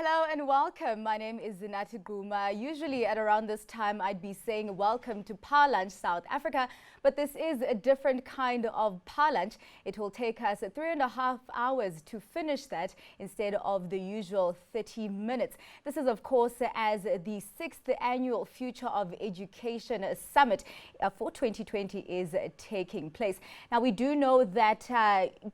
Hello and welcome. My name is Zinati Guma. Usually at around this time I'd be saying welcome to Power Lunch South Africa, but this is a different kind of Power Lunch. It will take us 3.5 hours to finish that instead of the usual 30 minutes. This is of course as the 6th annual Future of Education Summit for 2020 is taking place. Now we do know that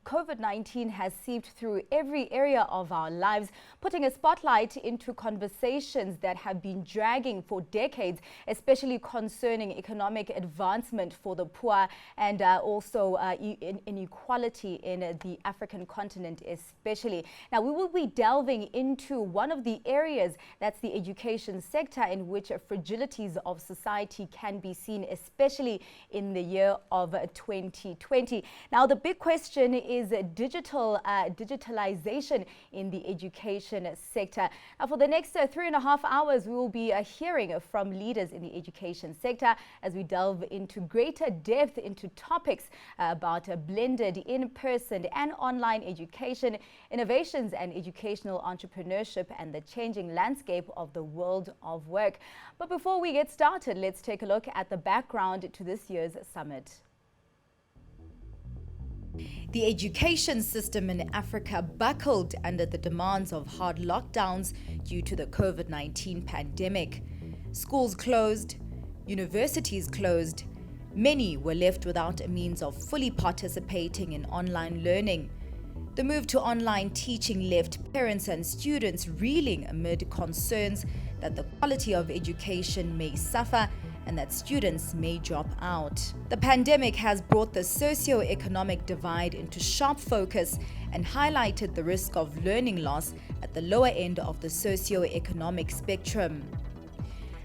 COVID-19 has seeped through every area of our lives, putting a spotlight into conversations that have been dragging for decades, especially concerning economic advancement for the poor and also inequality in the African continent especially. Now, we will be delving into one of the areas, that's the education sector, in which fragilities of society can be seen, especially in the year of 2020. Now, the big question is digitalization in the education sector. Now, for the next 3.5 hours, we will be hearing from leaders in the education sector as we delve into greater depth into topics about blended in-person and online education, innovations and educational entrepreneurship, and the changing landscape of the world of work. But before we get started, let's take a look at the background to this year's summit. The education system in Africa buckled under the demands of hard lockdowns due to the COVID-19 pandemic. Schools closed, universities closed. Many were left without a means of fully participating in online learning. The move to online teaching left parents and students reeling amid concerns that the quality of education may suffer and that students may drop out. The pandemic has brought the socio-economic divide into sharp focus and highlighted the risk of learning loss at the lower end of the socio-economic spectrum.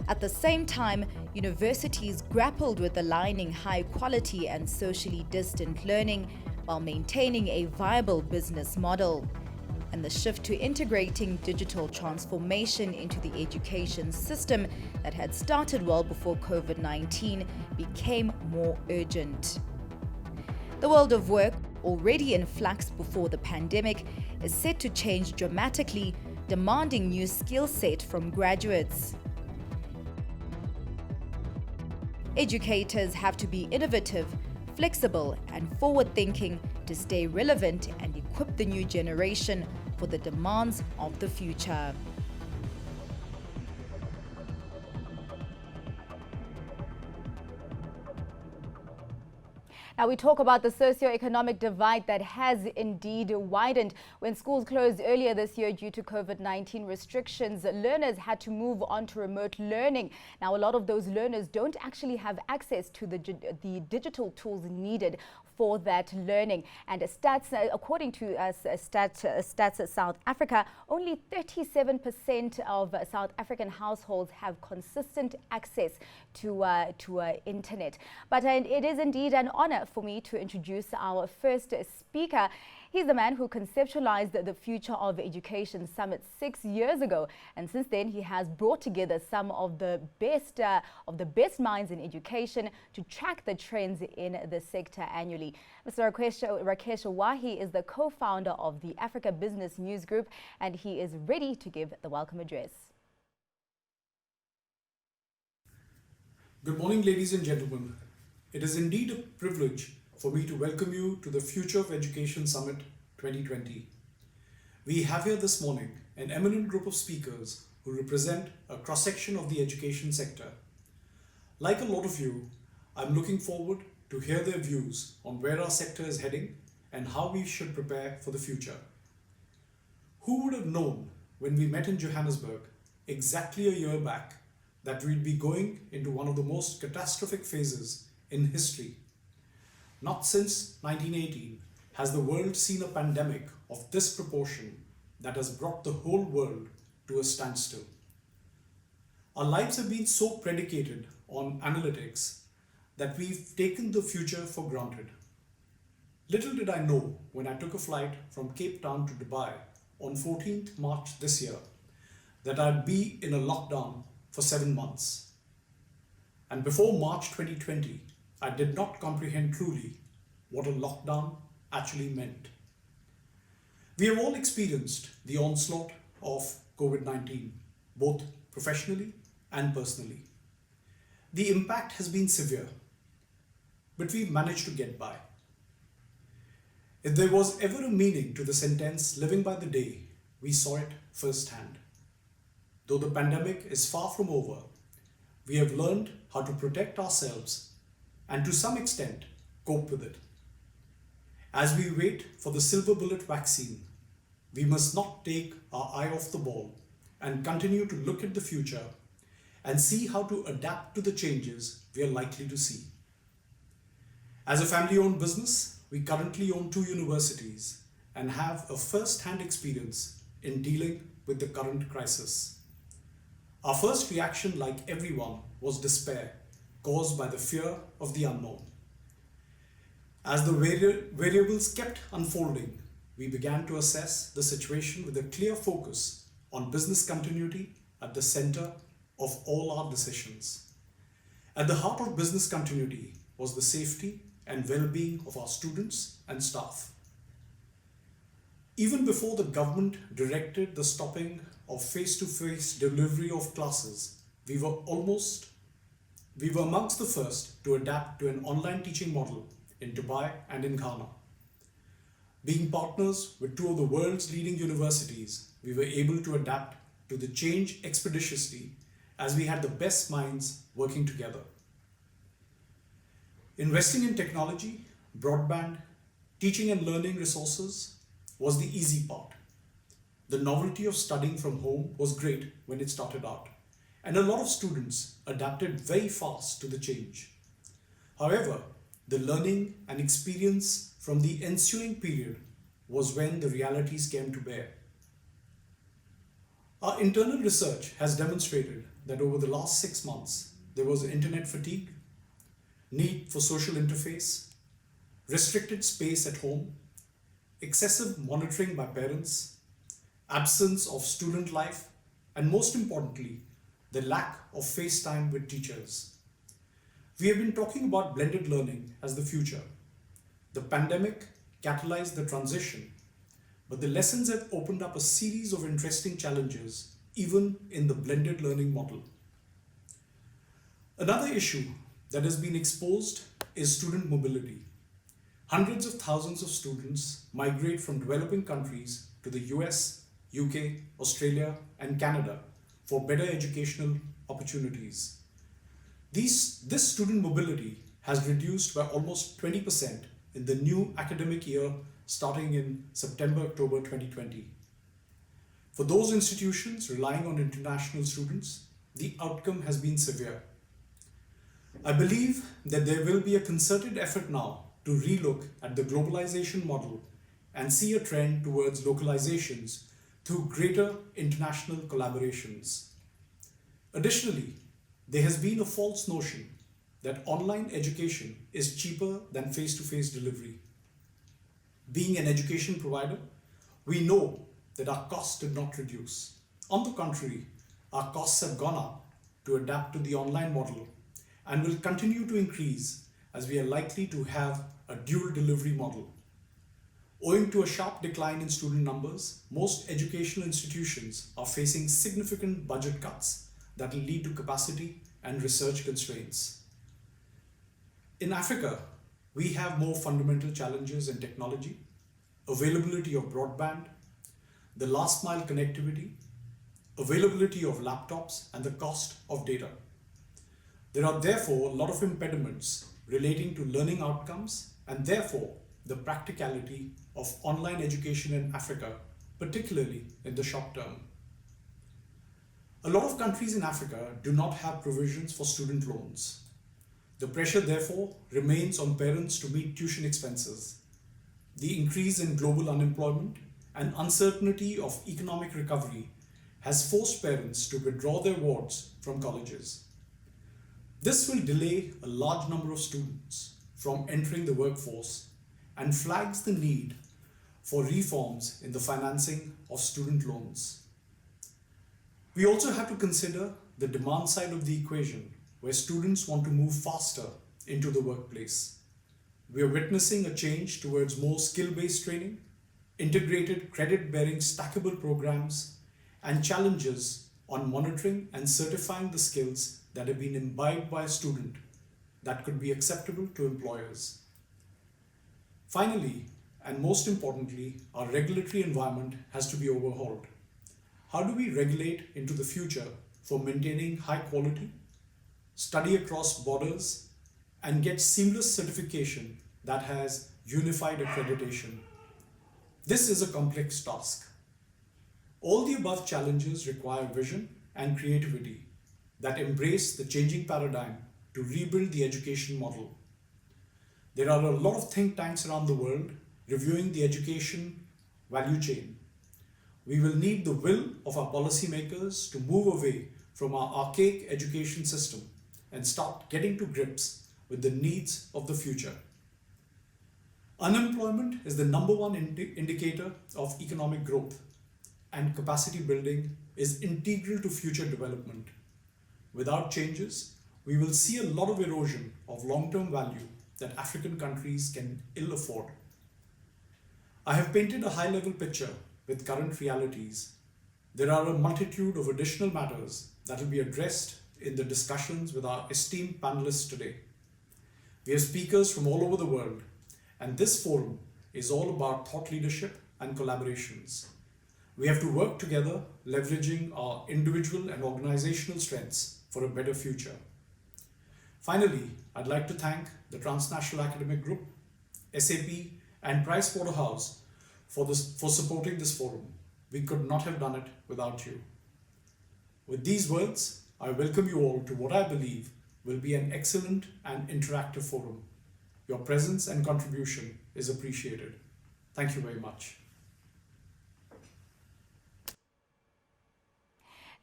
At the same time, universities grappled with aligning high quality and socially distant learning while maintaining a viable business model. And the shift to integrating digital transformation into the education system that had started well before COVID-19 became more urgent. The world of work, already in flux before the pandemic, is set to change dramatically, demanding new skill set from graduates. Educators have to be innovative, flexible, and forward-thinking to stay relevant and equip the new generation for the demands of the future. Now we talk about the socio-economic divide that has indeed widened. When schools closed earlier this year due to COVID-19 restrictions, learners had to move on to remote learning. Now a lot of those learners don't actually have access to the digital tools needed for that learning. And stats, according to Stats South Africa, only 37% of South African households have consistent access to internet. But it is indeed an honor for me to introduce our first speaker. He's the man who conceptualized the Future of Education Summit 6 years ago, and since then he has brought together some of the best minds in education to track the trends in the sector annually. Mr. Rakesh Wahi is the co-founder of the Africa Business News Group, and he is ready to give the welcome address. Good morning, ladies and gentlemen. It is indeed a privilege for me to welcome you to the Future of Education Summit 2020. We have here this morning an eminent group of speakers who represent a cross-section of the education sector. Like a lot of you, I'm looking forward to hear their views on where our sector is heading and how we should prepare for the future. Who would have known when we met in Johannesburg exactly a year back that we'd be going into one of the most catastrophic phases in history? Not since 1918 has the world seen a pandemic of this proportion that has brought the whole world to a standstill. Our lives have been so predicated on analytics that we've taken the future for granted. Little did I know when I took a flight from Cape Town to Dubai on 14th March this year that I'd be in a lockdown for 7 months. And before March 2020, I did not comprehend truly what a lockdown actually meant. We have all experienced the onslaught of COVID-19, both professionally and personally. The impact has been severe, but we've managed to get by. If there was ever a meaning to the sentence living by the day, we saw it firsthand. Though the pandemic is far from over, we have learned how to protect ourselves and to some extent cope with it. As we wait for the silver bullet vaccine, we must not take our eye off the ball and continue to look at the future and see how to adapt to the changes we are likely to see. As a family-owned business, we currently own 2 universities and have a first-hand experience in dealing with the current crisis. Our first reaction, like everyone, was despair, caused by the fear of the unknown. As the variables kept unfolding, we began to assess the situation with a clear focus on business continuity at the center of all our decisions. At the heart of business continuity was the safety and well-being of our students and staff. Even before the government directed the stopping of face-to-face delivery of classes, we were amongst the first to adapt to an online teaching model in Dubai and in Ghana. Being partners with 2 of the world's leading universities, we were able to adapt to the change expeditiously as we had the best minds working together. Investing in technology, broadband, teaching and learning resources was the easy part. The novelty of studying from home was great when it started out, and a lot of students adapted very fast to the change. However, the learning and experience from the ensuing period was when the realities came to bear. Our internal research has demonstrated that over the last 6 months, there was internet fatigue, need for social interface, restricted space at home, excessive monitoring by parents, absence of student life, and most importantly, the lack of face time with teachers. We have been talking about blended learning as the future. The pandemic catalyzed the transition, but the lessons have opened up a series of interesting challenges, even in the blended learning model. Another issue that has been exposed is student mobility. Hundreds of thousands of students migrate from developing countries to the US, UK, Australia, and Canada for better educational opportunities. This student mobility has reduced by almost 20% in the new academic year starting in September-October 2020. For those institutions relying on international students, the outcome has been severe. I believe that there will be a concerted effort now to relook at the globalization model and see a trend towards localizations through greater international collaborations. Additionally, there has been a false notion that online education is cheaper than face-to-face delivery. Being an education provider, we know that our costs did not reduce. On the contrary, our costs have gone up to adapt to the online model and will continue to increase as we are likely to have a dual delivery model. Owing to a sharp decline in student numbers, most educational institutions are facing significant budget cuts that will lead to capacity and research constraints. In Africa, we have more fundamental challenges in technology, availability of broadband, the last mile connectivity, availability of laptops, and the cost of data. There are therefore a lot of impediments relating to learning outcomes and therefore the practicality of online education in Africa, particularly in the short term. A lot of countries in Africa do not have provisions for student loans. The pressure therefore remains on parents to meet tuition expenses. The increase in global unemployment and uncertainty of economic recovery has forced parents to withdraw their wards from colleges. This will delay a large number of students from entering the workforce and flags the need for reforms in the financing of student loans. We also have to consider the demand side of the equation, where students want to move faster into the workplace. We are witnessing a change towards more skill-based training, integrated credit-bearing stackable programs, and challenges on monitoring and certifying the skills that have been imbibed by a student that could be acceptable to employers. Finally, and most importantly, our regulatory environment has to be overhauled. How do we regulate into the future for maintaining high quality, study across borders, and get seamless certification that has unified accreditation? This is a complex task. All the above challenges require vision and creativity that embrace the changing paradigm to rebuild the education model. There are a lot of think tanks around the world reviewing the education value chain. We will need the will of our policymakers to move away from our archaic education system and start getting to grips with the needs of the future. Unemployment is the number one indicator of economic growth, and capacity building is integral to future development. Without changes, we will see a lot of erosion of long-term value that African countries can ill afford. I have painted a high-level picture with current realities. There are a multitude of additional matters that will be addressed in the discussions with our esteemed panelists today. We have speakers from all over the world, and this forum is all about thought leadership and collaborations. We have to work together, leveraging our individual and organizational strengths for a better future. Finally, I'd like to thank the Transnational Academic Group, SAP, and Pricewaterhouse for supporting this forum. We could not have done it without you. With these words, I welcome you all to what I believe will be an excellent and interactive forum. Your presence and contribution is appreciated. Thank you very much.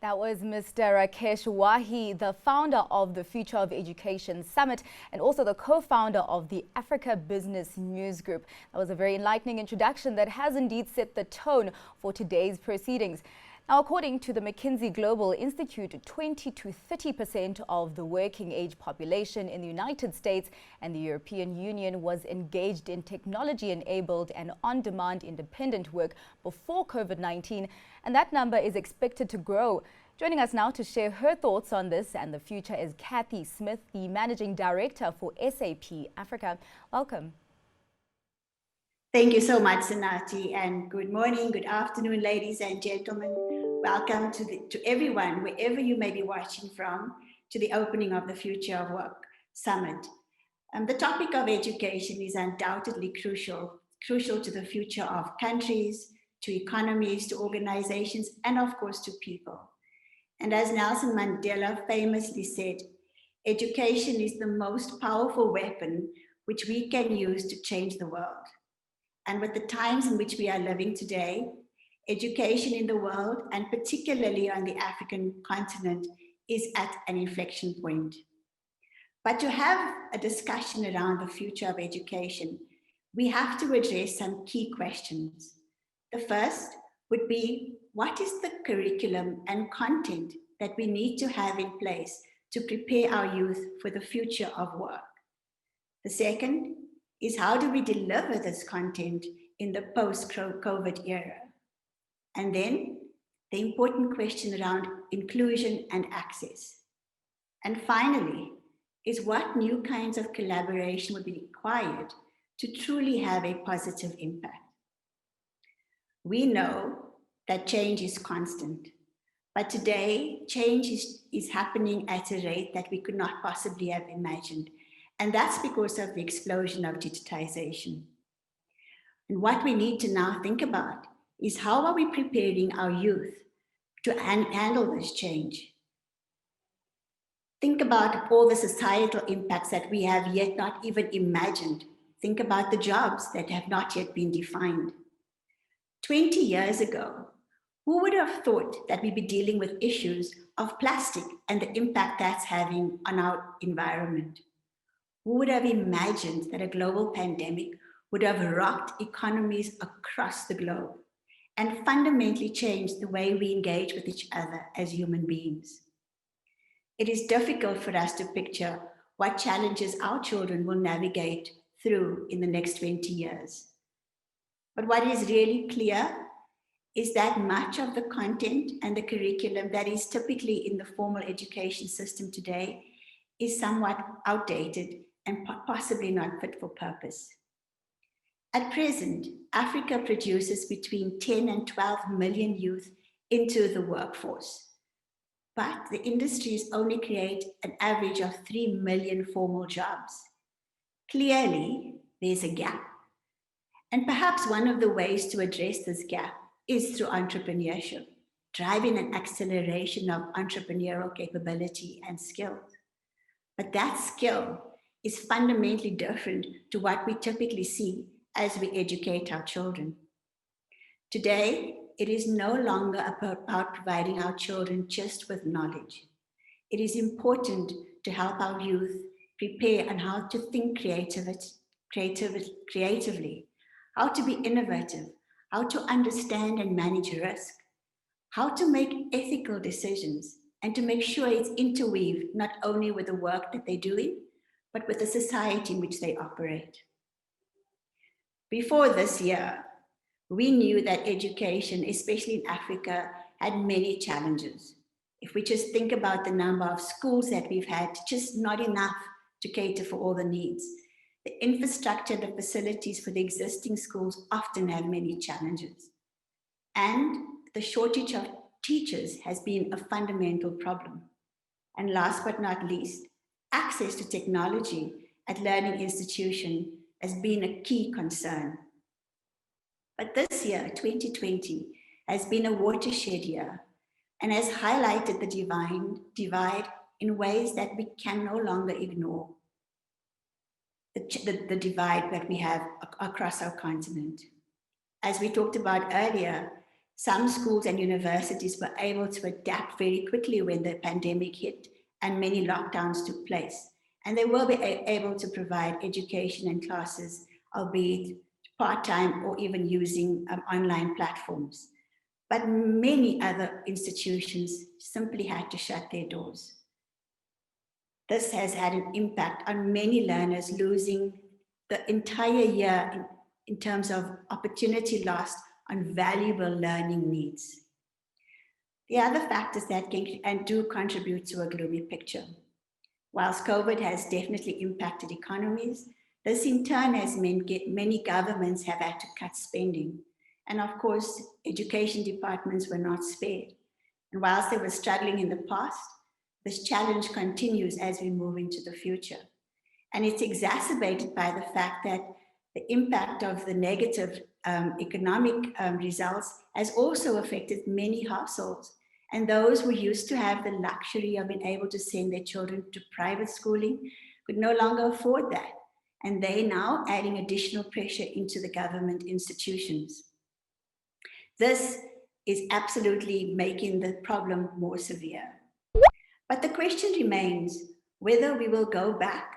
That was Mr. Rakesh Wahi, the founder of the Future of Education Summit and also the co-founder of the Africa Business News Group. That was a very enlightening introduction that has indeed set the tone for today's proceedings. Now, according to the McKinsey Global Institute, 20 to 30% of the working age population in the United States and the European Union was engaged in technology-enabled and on-demand independent work before COVID-19, and that number is expected to grow. Joining us now to share her thoughts on this and the future is Kathy Smith, the Managing Director for SAP Africa. Welcome. Thank you so much, Sanati, and good morning, good afternoon, ladies and gentlemen. Welcome to everyone, wherever you may be watching from, to the opening of the Future of Work Summit. The topic of education is undoubtedly crucial to the future of countries, to economies, to organizations, and of course to people. And as Nelson Mandela famously said, education is the most powerful weapon which we can use to change the world. And with the times in which we are living today, education in the world, and particularly on the African continent, is at an inflection point. But to have a discussion around the future of education, we have to address some key questions. The first would be, what is the curriculum and content that we need to have in place to prepare our youth for the future of work? The second is, how do we deliver this content in the post-COVID era? And then the important question around inclusion and access. And finally, is what new kinds of collaboration would be required to truly have a positive impact? We know that change is constant, but today change is happening at a rate that we could not possibly have imagined. And that's because of the explosion of digitization. And what we need to now think about is, how are we preparing our youth to handle this change? Think about all the societal impacts that we have yet not even imagined. Think about the jobs that have not yet been defined. 20 years ago, who would have thought that we'd be dealing with issues of plastic and the impact that's having on our environment? Who would have imagined that a global pandemic would have rocked economies across the globe and fundamentally changed the way we engage with each other as human beings? It is difficult for us to picture what challenges our children will navigate through in the next 20 years. But what is really clear is that much of the content and the curriculum that is typically in the formal education system today is somewhat outdated and possibly not fit for purpose. At present, Africa produces between 10 and 12 million youth into the workforce, but the industries only create an average of 3 million formal jobs. Clearly, there's a gap. And perhaps one of the ways to address this gap is through entrepreneurship, driving an acceleration of entrepreneurial capability and skills. But that skill is fundamentally different to what we typically see as we educate our children. Today, it is no longer about providing our children just with knowledge. It is important to help our youth prepare on how to think creatively, how to be innovative, how to understand and manage risk, how to make ethical decisions, and to make sure it's interweaved not only with the work that they're doing, but with the society in which they operate. Before this year, we knew that education, especially in Africa, had many challenges. If we just think about the number of schools that we've had, just not enough to cater for all the needs. The infrastructure, the facilities for the existing schools often have many challenges. And the shortage of teachers has been a fundamental problem. And last but not least, access to technology at learning institutions has been a key concern. But this year, 2020, has been a watershed year and has highlighted the divide in ways that we can no longer ignore. The divide that we have across our continent. As we talked about earlier, some schools and universities were able to adapt very quickly when the pandemic hit and many lockdowns took place. And they will be able to provide education and classes, albeit part-time or even using online platforms. But many other institutions simply had to shut their doors. This has had an impact on many learners losing the entire year in terms of opportunity lost on valuable learning needs. The other factors that can and do contribute to a gloomy picture. Whilst COVID has definitely impacted economies, this in turn has meant many governments have had to cut spending. And of course, education departments were not spared. And whilst they were struggling in the past, this challenge continues as we move into the future. And it's exacerbated by the fact that the impact of the negative economic results has also affected many households. And those who used to have the luxury of being able to send their children to private schooling could no longer afford that. And they're now adding additional pressure into the government institutions. This is absolutely making the problem more severe. But the question remains whether we will go back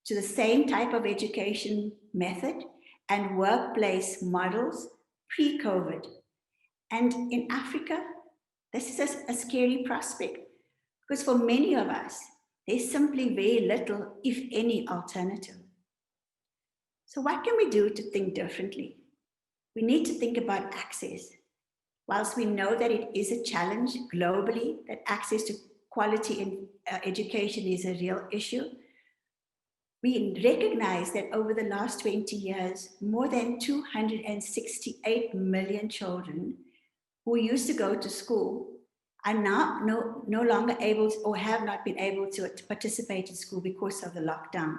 to the same type of education method and workplace models pre-COVID. And in Africa, this is a scary prospect because for many of us, there's simply very little, if any, alternative. So what can we do to think differently? We need to think about access. Whilst we know that it is a challenge globally, that access to quality in education is a real issue, we recognize that over the last 20 years, more than 268 million children who used to go to school are now no longer able to, or have not been able to participate in school because of the lockdown.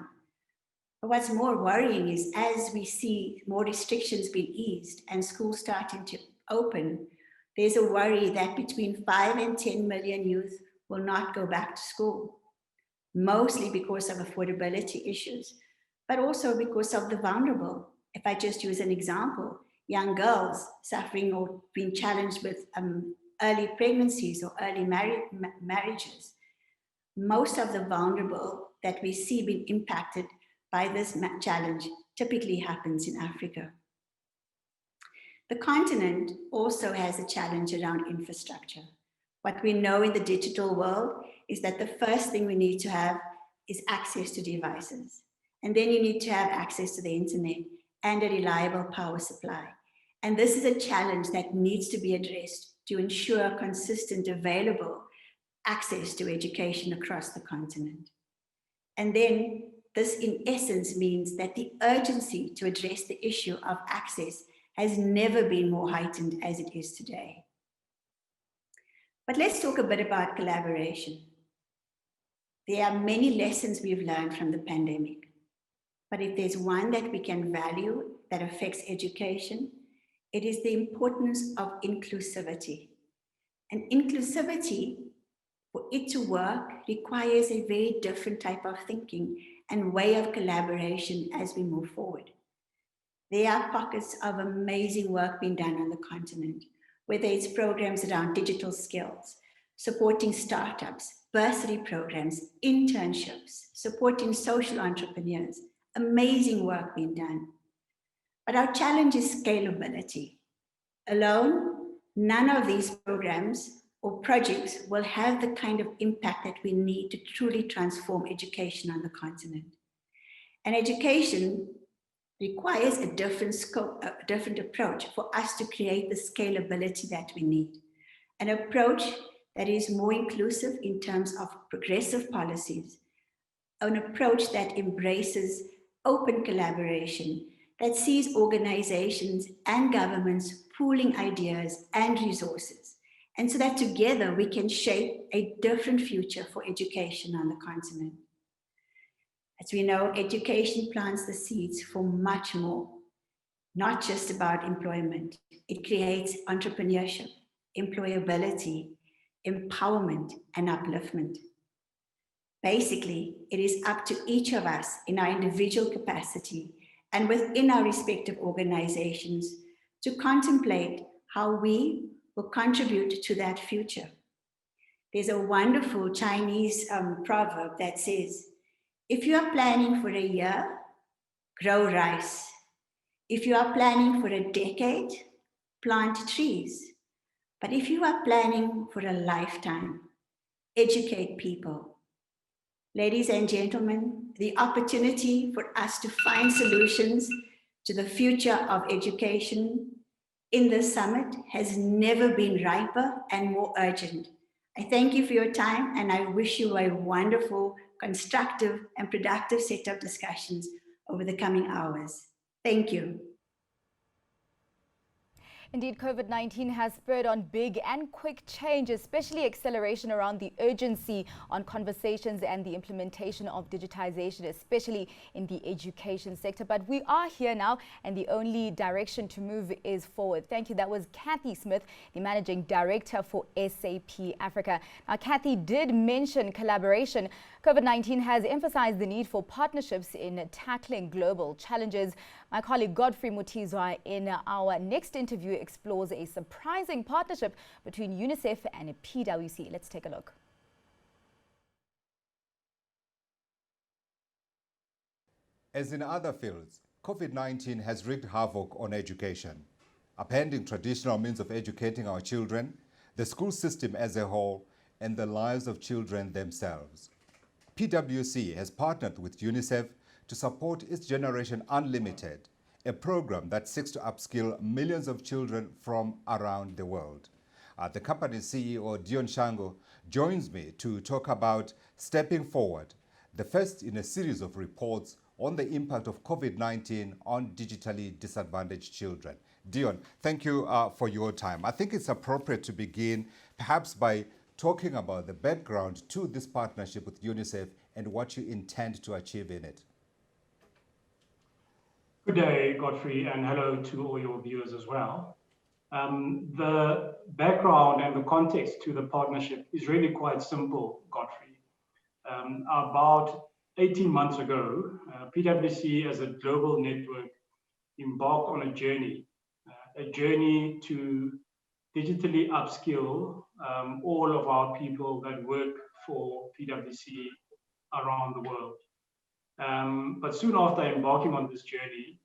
But what's more worrying is as we see more restrictions being eased and schools starting to open, there's a worry that between 5 and 10 million youth will not go back to school, mostly because of affordability issues, but also because of the vulnerable. If I just use an example, young girls suffering or being challenged with early pregnancies or early marriages. Most of the vulnerable that we see being impacted by this challenge typically happens in Africa. The continent also has a challenge around infrastructure. What we know in the digital world is that the first thing we need to have is access to devices. And then you need to have access to the internet and a reliable power supply. And this is a challenge that needs to be addressed to ensure consistent, available access to education across the continent. And then this, in essence, means that the urgency to address the issue of access has never been more heightened as it is today. But let's talk a bit about collaboration. There are many lessons we've learned from the pandemic, but if there's one that we can value that affects education, it is the importance of inclusivity. And inclusivity, for it to work, requires a very different type of thinking and way of collaboration as we move forward. There are pockets of amazing work being done on the continent, whether it's programs around digital skills, supporting startups, bursary programs, internships, supporting social entrepreneurs, amazing work being done. But our challenge is scalability. Alone, none of these programs or projects will have the kind of impact that we need to truly transform education on the continent. And education requires a different scope, a different approach for us to create the scalability that we need. An approach that is more inclusive in terms of progressive policies, an approach that embraces open collaboration, that sees organizations and governments pooling ideas and resources, and so that together we can shape a different future for education on the continent. As we know, education plants the seeds for much more, not just about employment. It creates entrepreneurship, employability, empowerment, and upliftment. Basically, it is up to each of us in our individual capacity and within our respective organizations to contemplate how we will contribute to that future. There's a wonderful Chinese proverb that says, if you are planning for a year, grow rice. If you are planning for a decade, plant trees. But if you are planning for a lifetime, educate people. Ladies and gentlemen, the opportunity for us to find solutions to the future of education in this summit has never been riper and more urgent. I thank you for your time, and I wish you a wonderful, constructive, and productive set of discussions over the coming hours. Thank you. Indeed, COVID-19 has spurred on big and quick change, especially acceleration around the urgency on conversations and the implementation of digitization, especially in the education sector. But we are here now, and the only direction to move is forward. Thank you. That was Kathy Smith, the Managing Director for SAP Africa. Now, Kathy did mention collaboration. COVID-19 has emphasized the need for partnerships in tackling global challenges. My colleague Godfrey Mutizwa in our next interview explores a surprising partnership between UNICEF and PwC. Let's take a look. As in other fields, COVID-19 has wreaked havoc on education, upending traditional means of educating our children, the school system as a whole, and the lives of children themselves. PwC has partnered with UNICEF to support its Generation Unlimited, a program that seeks to upskill millions of children from around the world. The company's CEO, Dion Shango, joins me to talk about Stepping Forward, the first in a series of reports on the impact of COVID-19 on digitally disadvantaged children. Dion, thank you for your time. I think it's appropriate to begin perhaps by talking about the background to this partnership with UNICEF and what you intend to achieve in it. Good day, Godfrey, and hello to all your viewers as well. The background and the context to the partnership is really quite simple, Godfrey. About 18 months ago, PwC as a global network embarked on a journey to digitally upskill all of our people that work for PwC around the world. But soon after embarking on this journey,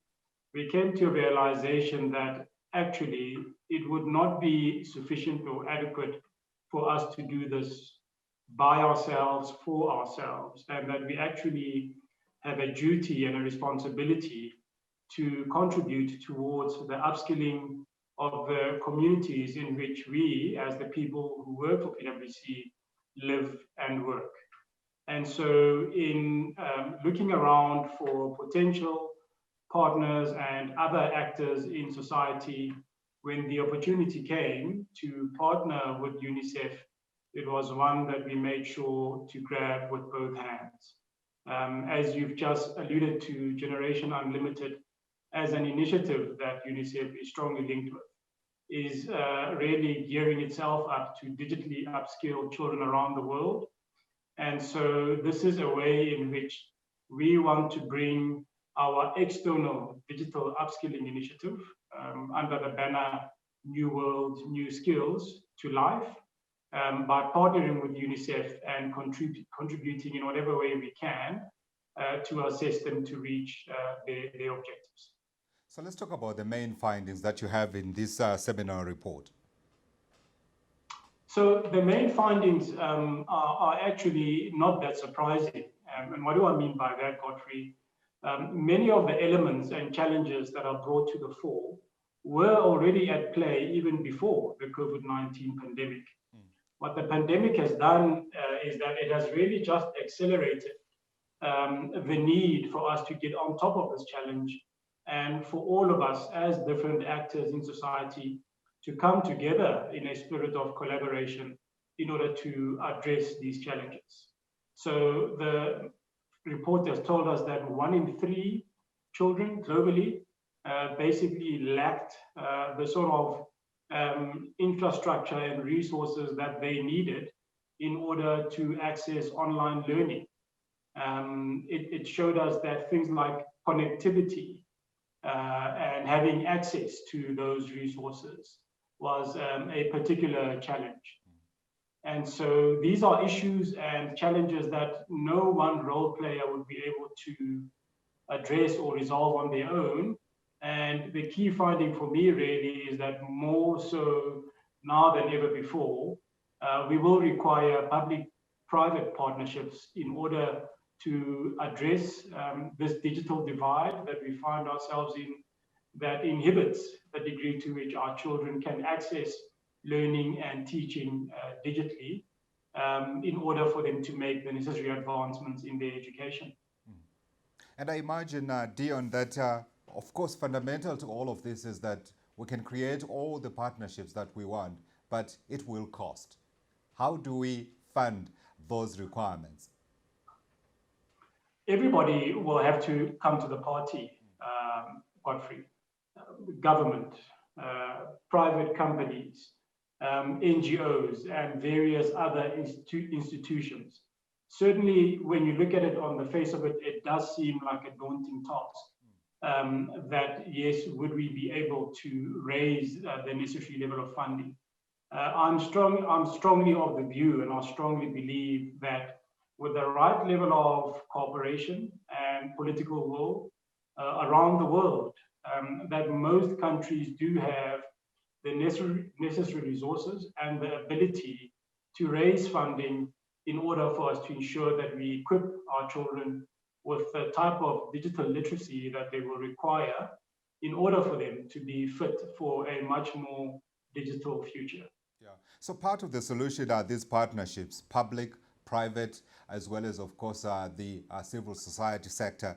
we came to a realization that actually it would not be sufficient or adequate for us to do this by ourselves, for ourselves, and that we actually have a duty and a responsibility to contribute towards the upskilling of the communities in which we, as the people who work for PwC, live and work. And so in looking around for potential partners and other actors in society, when the opportunity came to partner with UNICEF, it was one that we made sure to grab with both hands. As you've just alluded to, Generation Unlimited, as an initiative that UNICEF is strongly linked with, is really gearing itself up to digitally upskill children around the world. And so this is a way in which we want to bring our external digital upskilling initiative under the banner New World, New Skills to life by partnering with UNICEF and contributing in whatever way we can to assist them to reach their objectives. So let's talk about the main findings that you have in this seminar report. So the main findings are actually not that surprising. And what do I mean by that, Godfrey? Many of the elements and challenges that are brought to the fore were already at play even before the COVID-19 pandemic. What the pandemic has done is that it has really just accelerated the need for us to get on top of this challenge and for all of us as different actors in society to come together in a spirit of collaboration in order to address these challenges. So the report has told us that 1 in 3 children globally basically lacked the sort of infrastructure and resources that they needed in order to access online learning. It showed us that things like connectivity and having access to those resources was a particular challenge. And so these are issues and challenges that no one role player would be able to address or resolve on their own. And the key finding for me really is that more so now than ever before, we will require public-private partnerships in order to address this digital divide that we find ourselves in, that inhibits the degree to which our children can access learning and teaching digitally in order for them to make the necessary advancements in their education. And I imagine, Dion, that of course fundamental to all of this is that we can create all the partnerships that we want, but it will cost. How do we fund those requirements? Everybody will have to come to the party, Godfrey. Government, private companies, NGOs, and various other institutions. Certainly, when you look at it on the face of it, it does seem like a daunting task. That yes, would we be able to raise the necessary level of funding? I'm strongly of the view, and I strongly believe that with the right level of cooperation and political will around the world, that most countries do have the necessary resources and the ability to raise funding in order for us to ensure that we equip our children with the type of digital literacy that they will require in order for them to be fit for a much more digital future. Yeah. So part of the solution are these partnerships, public, private, as well as, of course, the civil society sector.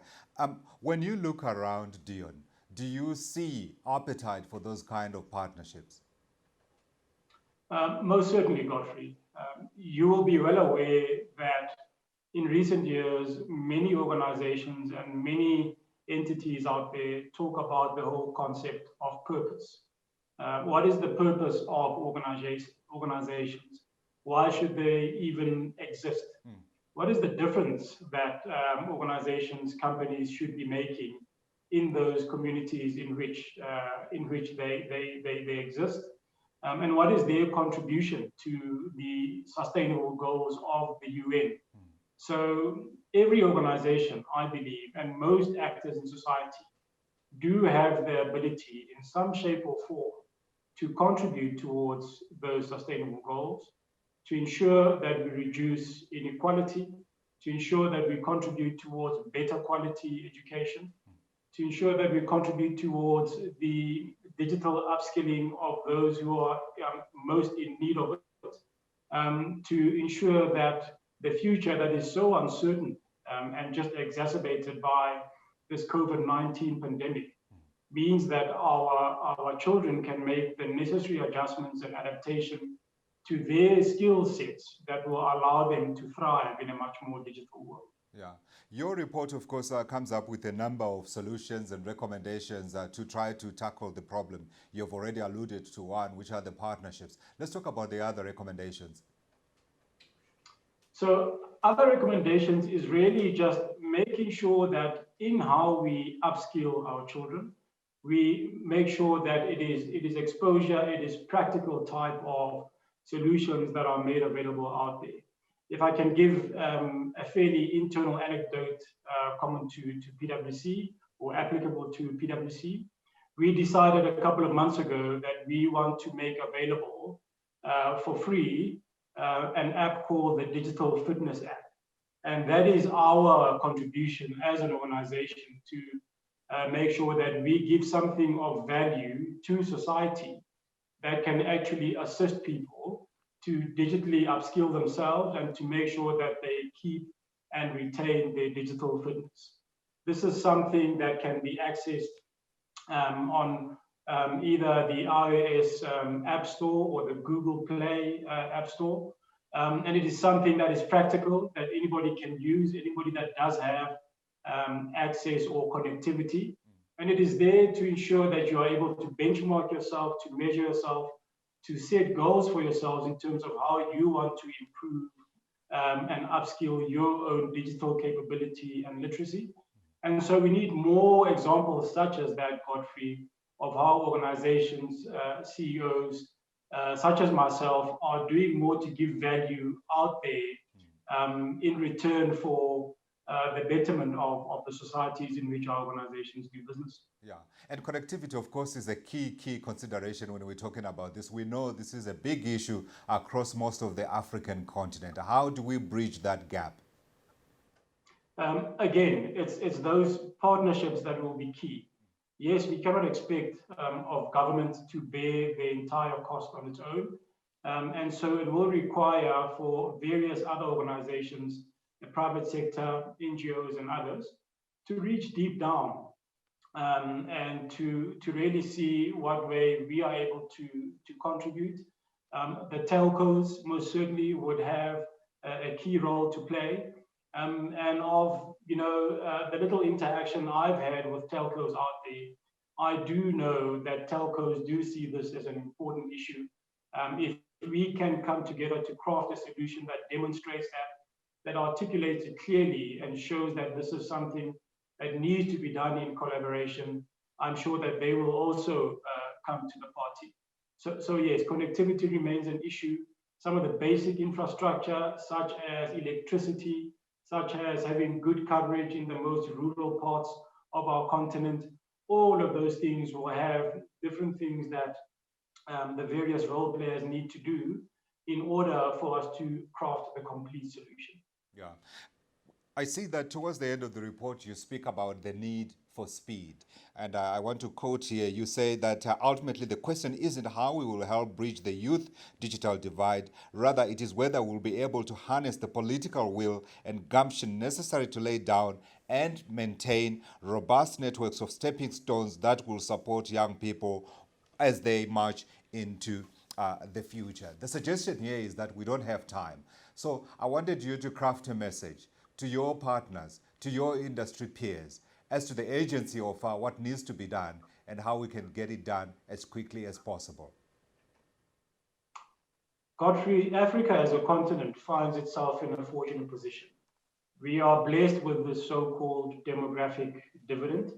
When you look around, Dion, do you see appetite for those kind of partnerships? Most certainly, Godfrey. You will be well aware that in recent years, many organizations and many entities out there talk about the whole concept of purpose. What is the purpose of organizations? Why should they even exist? What is the difference that organizations, companies should be making in those communities in which they exist? And what is their contribution to the sustainable goals of the UN? So every organization, I believe, and most actors in society do have the ability in some shape or form to contribute towards those sustainable goals, to ensure that we reduce inequality, to ensure that we contribute towards better quality education, to ensure that we contribute towards the digital upskilling of those who are most in need of it, to ensure that the future that is so uncertain and just exacerbated by this COVID-19 pandemic means that our children can make the necessary adjustments and adaptation to their skill sets that will allow them to thrive in a much more digital world. Yeah. Your report, of course, comes up with a number of solutions and recommendations to try to tackle the problem. You've already alluded to one, which are the partnerships. Let's talk about the other recommendations. So other recommendations is really just making sure that in how we upskill our children, we make sure that it is exposure, it is practical type of solutions that are made available out there. If I can give a fairly internal anecdote common to PwC or applicable to PwC, we decided a couple of months ago that we want to make available for free an app called the Digital Fitness App. And that is our contribution as an organization to make sure that we give something of value to society that can actually assist people to digitally upskill themselves and to make sure that they keep and retain their digital fitness. This is something that can be accessed on either the iOS App Store or the Google Play App Store. And it is something that is practical, that anybody can use, anybody that does have access or connectivity. And it is there to ensure that you are able to benchmark yourself, to measure yourself, to set goals for yourselves in terms of how you want to improve and upskill your own digital capability and literacy. And so we need more examples such as that, Godfrey, of how organizations, CEOs, such as myself, are doing more to give value out there in return for the betterment of the societies in which our organizations do business. Yeah, and connectivity, of course, is a key consideration when we're talking about this. We know this is a big issue across most of the African continent. How do we bridge that gap? Again, it's those partnerships that will be key. Yes, we cannot expect of government to bear the entire cost on its own. And so it will require for various other organizations, the private sector, NGOs and others, to reach deep down and to really see what way we are able to contribute. The telcos most certainly would have a key role to play. And of the little interaction I've had with telcos out there, I do know that telcos do see this as an important issue. If we can come together to craft a solution that demonstrates that articulates it clearly and shows that this is something that needs to be done in collaboration, I'm sure that they will also come to the party. So yes, connectivity remains an issue. Some of the basic infrastructure, such as electricity, such as having good coverage in the most rural parts of our continent, all of those things will have different things that the various role players need to do in order for us to craft the complete solution. Yeah. I see that towards the end of the report, you speak about the need for speed. And I want to quote here, you say that ultimately the question isn't how we will help bridge the youth digital divide. Rather, it is whether we'll be able to harness the political will and gumption necessary to lay down and maintain robust networks of stepping stones that will support young people as they march into the future. The suggestion here is that we don't have time. So I wanted you to craft a message to your partners, to your industry peers, as to the agency of what needs to be done and how we can get it done as quickly as possible. Godfrey, Africa as a continent finds itself in a fortunate position. We are blessed with the so-called demographic dividend,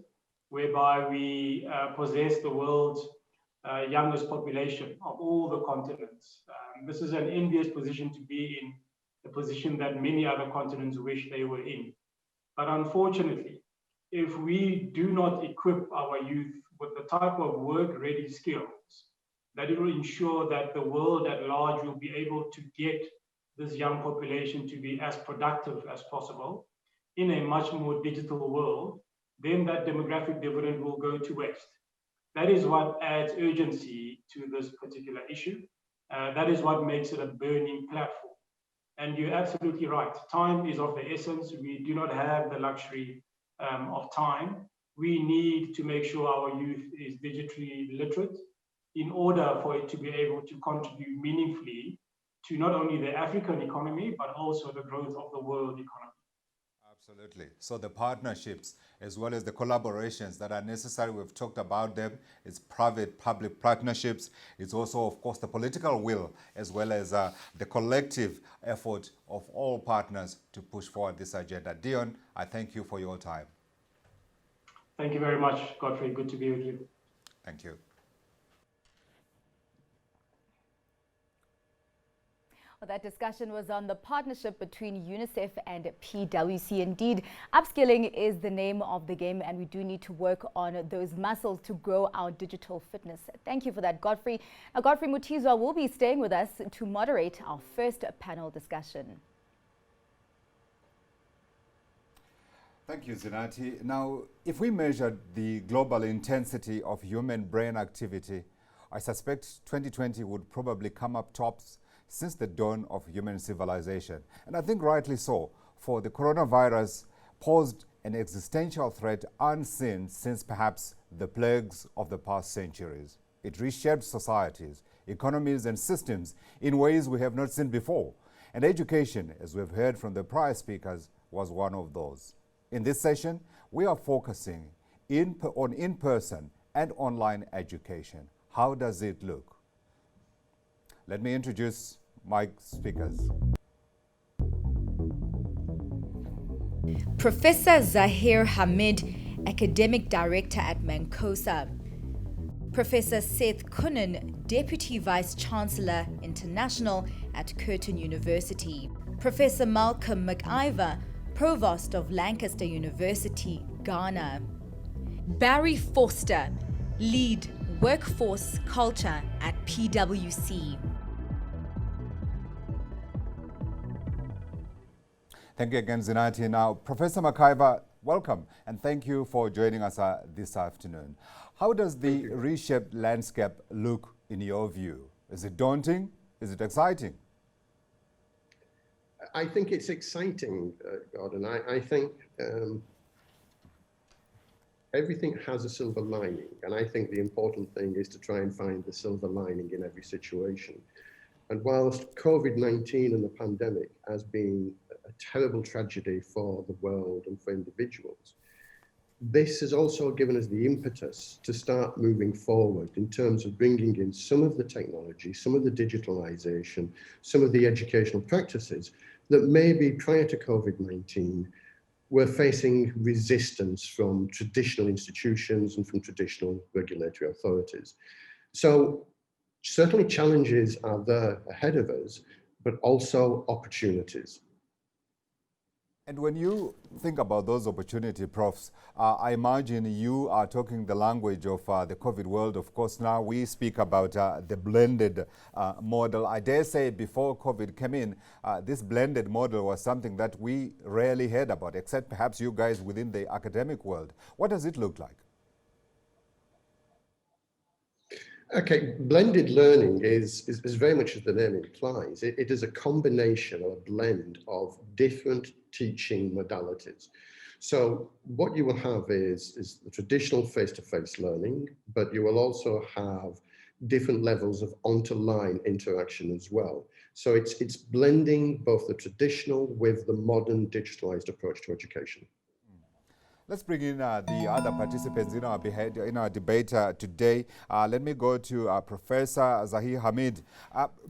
whereby we possess the world's youngest population of all the continents. This is an envious position to be in, a position that many other continents wish they were in. But unfortunately, if we do not equip our youth with the type of work-ready skills that it will ensure that the world at large will be able to get this young population to be as productive as possible in a much more digital world, then that demographic dividend will go to waste. That is what adds urgency to this particular issue. That is what makes it a burning platform. And you're absolutely right. Time is of the essence. We do not have the luxury of time. We need to make sure our youth is digitally literate in order for it to be able to contribute meaningfully to not only the African economy, but also the growth of the world economy. Absolutely. So the partnerships as well as the collaborations that are necessary, we've talked about them. It's private-public partnerships. It's also, of course, the political will as well as the collective effort of all partners to push forward this agenda. Dion, I thank you for your time. Thank you very much, Godfrey. Good to be with you. Thank you. Well, that discussion was on the partnership between UNICEF and PwC. Indeed, upskilling is the name of the game, and we do need to work on those muscles to grow our digital fitness. Thank you for that, Godfrey. Now, Godfrey Mutizwa will be staying with us to moderate our first panel discussion. Thank you, Zinati. Now, if we measured the global intensity of human brain activity, I suspect 2020 would probably come up tops since the dawn of human civilization. And I think rightly so, for the coronavirus posed an existential threat unseen since perhaps the plagues of the past centuries. It reshaped societies, economies, and systems in ways we have not seen before. And education, as we've heard from the prior speakers, was one of those. In this session, we are focusing on in-person and online education. How does it look? Let me introduce my speakers. Professor Zahir Hamid, Academic Director at Mancosa. Professor Seth Kunin, Deputy Vice Chancellor International at Curtin University. Professor Malcolm McIver, Provost of Lancaster University, Ghana. Barry Forster, Lead Workforce Culture at PwC. Thank you again, Zinati. Now, Professor McIver, welcome, and thank you for joining us this afternoon. How does the reshaped landscape look in your view? Is it daunting? Is it exciting? I think it's exciting, Gordon. I think everything has a silver lining, and I think the important thing is to try and find the silver lining in every situation. And whilst COVID-19 and the pandemic has been a terrible tragedy for the world and for individuals, this has also given us the impetus to start moving forward in terms of bringing in some of the technology, some of the digitalization, some of the educational practices that maybe prior to COVID-19 were facing resistance from traditional institutions and from traditional regulatory authorities. So certainly challenges are there ahead of us, but also opportunities. And when you think about those opportunity, Profs, I imagine you are talking the language of the COVID world. Of course, now we speak about the blended model. I dare say before COVID came in, this blended model was something that we rarely heard about, except perhaps you guys within the academic world. What does it look like? Okay, blended learning is very much as the name implies. It is a combination or a blend of different teaching modalities. So what you will have is the traditional face-to-face learning, but you will also have different levels of on-to-line interaction as well. So it's blending both the traditional with the modern digitalized approach to education. Let's bring in the other participants in our debate today. Let me go to Professor Zahir Hamid.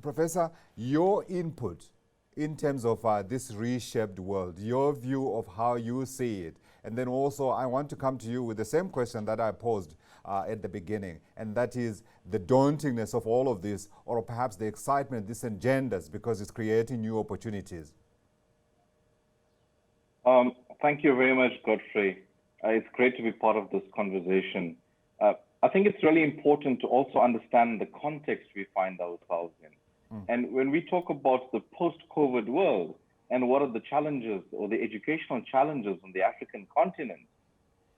Professor, your input in terms of this reshaped world, your view of how you see it. And then also I want to come to you with the same question that I posed at the beginning, and that is the dauntingness of all of this, or perhaps the excitement this engenders because it's creating new opportunities. Thank you very much, Godfrey. It's great to be part of this conversation. I think it's really important to also understand the context we find ourselves in. And when we talk about the post-COVID world and what are the challenges or the educational challenges on the African continent,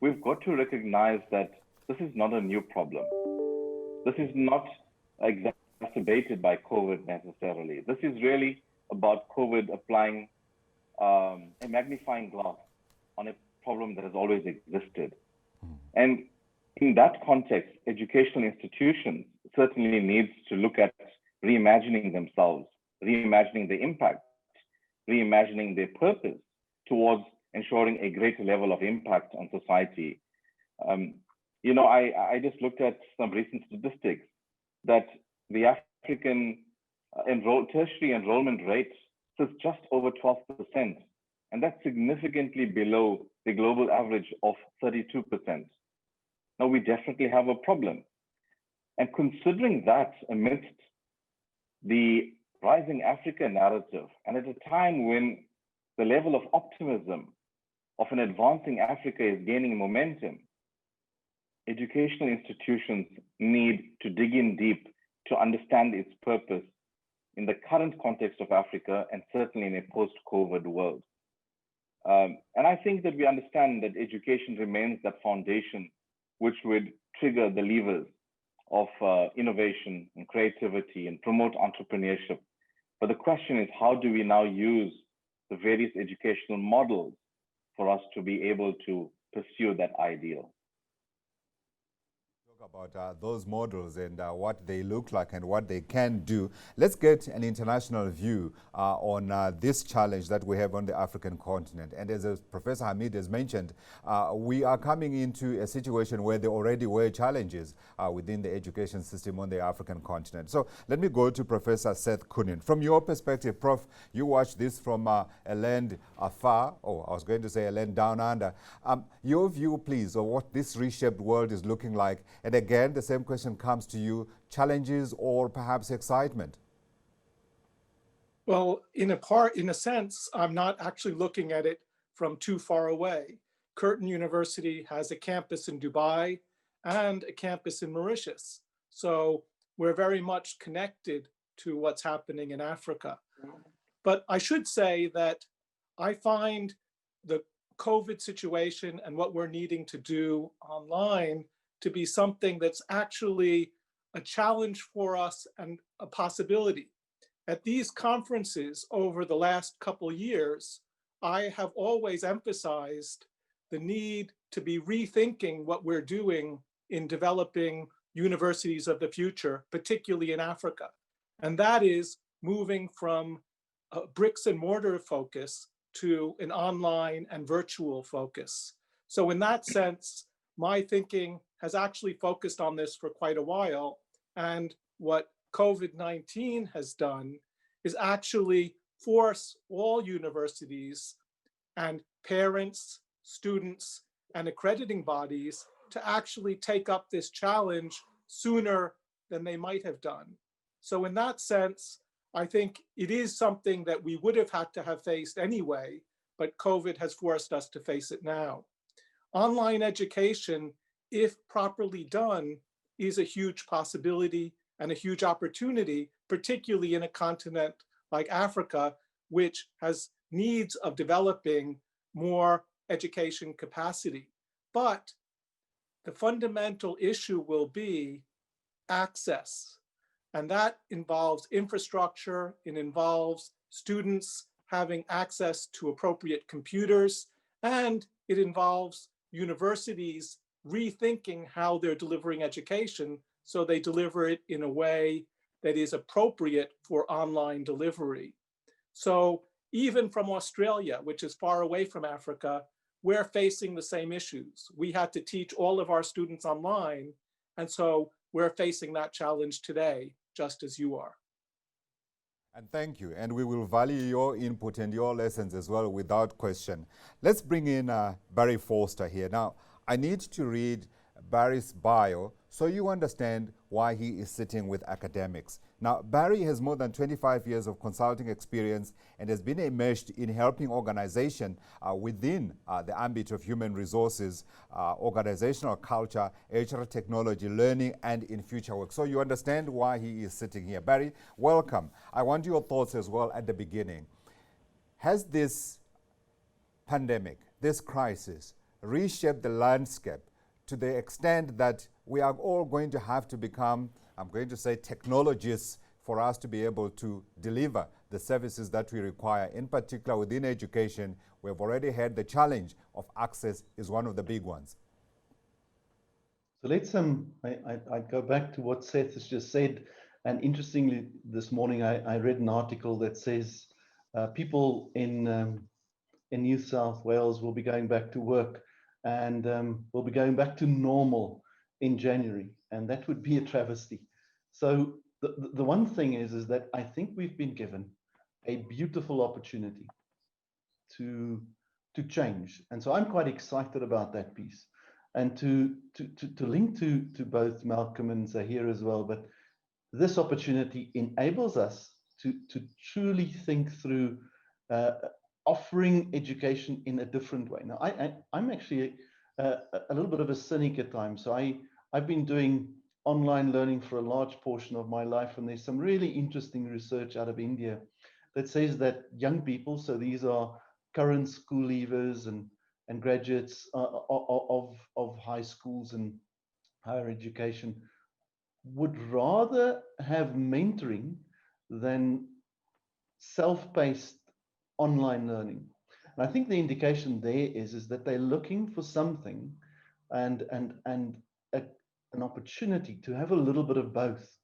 we've got to recognize that this is not a new problem. This is not exacerbated by COVID necessarily. This is really about COVID applying a magnifying glass on a problem that has always existed. And in that context, educational institutions certainly needs to look at reimagining themselves, reimagining the impact, reimagining their purpose towards ensuring a greater level of impact on society. You know, I just looked at some recent statistics that the African tertiary enrollment rate is just over 12%, and that's significantly below the global average of 32%. Now, we definitely have a problem. And considering that amidst the rising Africa narrative, and at a time when the level of optimism of an advancing Africa is gaining momentum, educational institutions need to dig in deep to understand its purpose in the current context of Africa and certainly in a post-COVID world. And I think that we understand that education remains that foundation which would trigger the levers of innovation and creativity and promote entrepreneurship. But the question is, how do we now use the various educational models for us to be able to pursue that ideal? About those models and what they look like and what they can do. Let's get an international view on this challenge that we have on the African continent. And as Professor Hamid has mentioned, we are coming into a situation where there already were challenges within the education system on the African continent. So let me go to Professor Seth Kunin. From your perspective, Prof, you watch this from a land afar, I was going to say a land down under. Your view, please, of what this reshaped world is looking like. And again, the same question comes to you, challenges or perhaps excitement? Well, in a sense, I'm not actually looking at it from too far away. Curtin University has a campus in Dubai and a campus in Mauritius. So we're very much connected to what's happening in Africa. But I should say that I find the COVID situation and what we're needing to do online to be something that's actually a challenge for us and a possibility. At these conferences over the last couple of years, I have always emphasized the need to be rethinking what we're doing in developing universities of the future, particularly in Africa. And that is moving from a bricks and mortar focus to an online and virtual focus. So in that sense, my thinking has actually focused on this for quite a while. And what COVID-19 has done is actually force all universities and parents, students, and accrediting bodies to actually take up this challenge sooner than they might have done. So in that sense, I think it is something that we would have had to have faced anyway, but COVID has forced us to face it now. Online education, if properly done, is a huge possibility and a huge opportunity, particularly in a continent like Africa, which has needs of developing more education capacity. But the fundamental issue will be access. And that involves infrastructure, it involves students having access to appropriate computers, and it involves universities rethinking how they're delivering education so they deliver it in a way that is appropriate for online delivery. So even from Australia, which is far away from Africa, we're facing the same issues. We had to teach all of our students online, and so we're facing that challenge today, just as you are. And thank you. And we will value your input and your lessons as well, without question. Let's bring in Barry Forster here. Now, I need to read Barry's bio so you understand why he is sitting with academics. Now, Barry has more than 25 years of consulting experience and has been immersed in helping organizations within the ambit of human resources, organizational culture, HR technology, learning, and in future work. So you understand why he is sitting here. Barry, welcome. I want your thoughts as well at the beginning. Has this pandemic, this crisis, reshape the landscape to the extent that we are all going to have to become, I'm going to say, technologists for us to be able to deliver the services that we require, in particular within education. We've already had the challenge of access is one of the big ones. So let's, I go back to what Seth has just said. And interestingly, this morning I read an article that says people in New South Wales will be going back to work and will be going back to normal in January. And that would be a travesty. So the one thing is that I think we've been given a beautiful opportunity to change. And so I'm quite excited about that piece. And to link to both Malcolm and Zahir as well, but this opportunity enables us to truly think through offering education in a different way. Now, I'm actually a little bit of a cynic at times. So I've been doing online learning for a large portion of my life, and there's some really interesting research out of India that says that young people, so these are current school leavers and graduates of high schools and higher education, would rather have mentoring than self-paced online learning. And I think the indication there is that they're looking for something and an opportunity to have a little bit of both.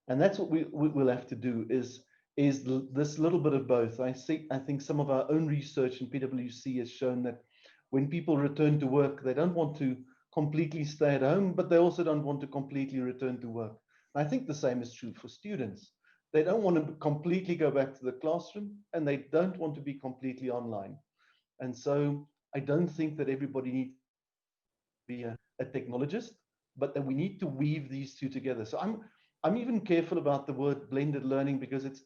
And that's what we'll have to do is this little bit of both. I think some of our own research in PwC has shown that when people return to work, they don't want to completely stay at home, but they also don't want to completely return to work. And I think the same is true for students. They don't want to completely go back to the classroom, and they don't want to be completely online. And so I don't think that everybody needs to be a technologist, but that we need to weave these two together. So I'm even careful about the word blended learning, because it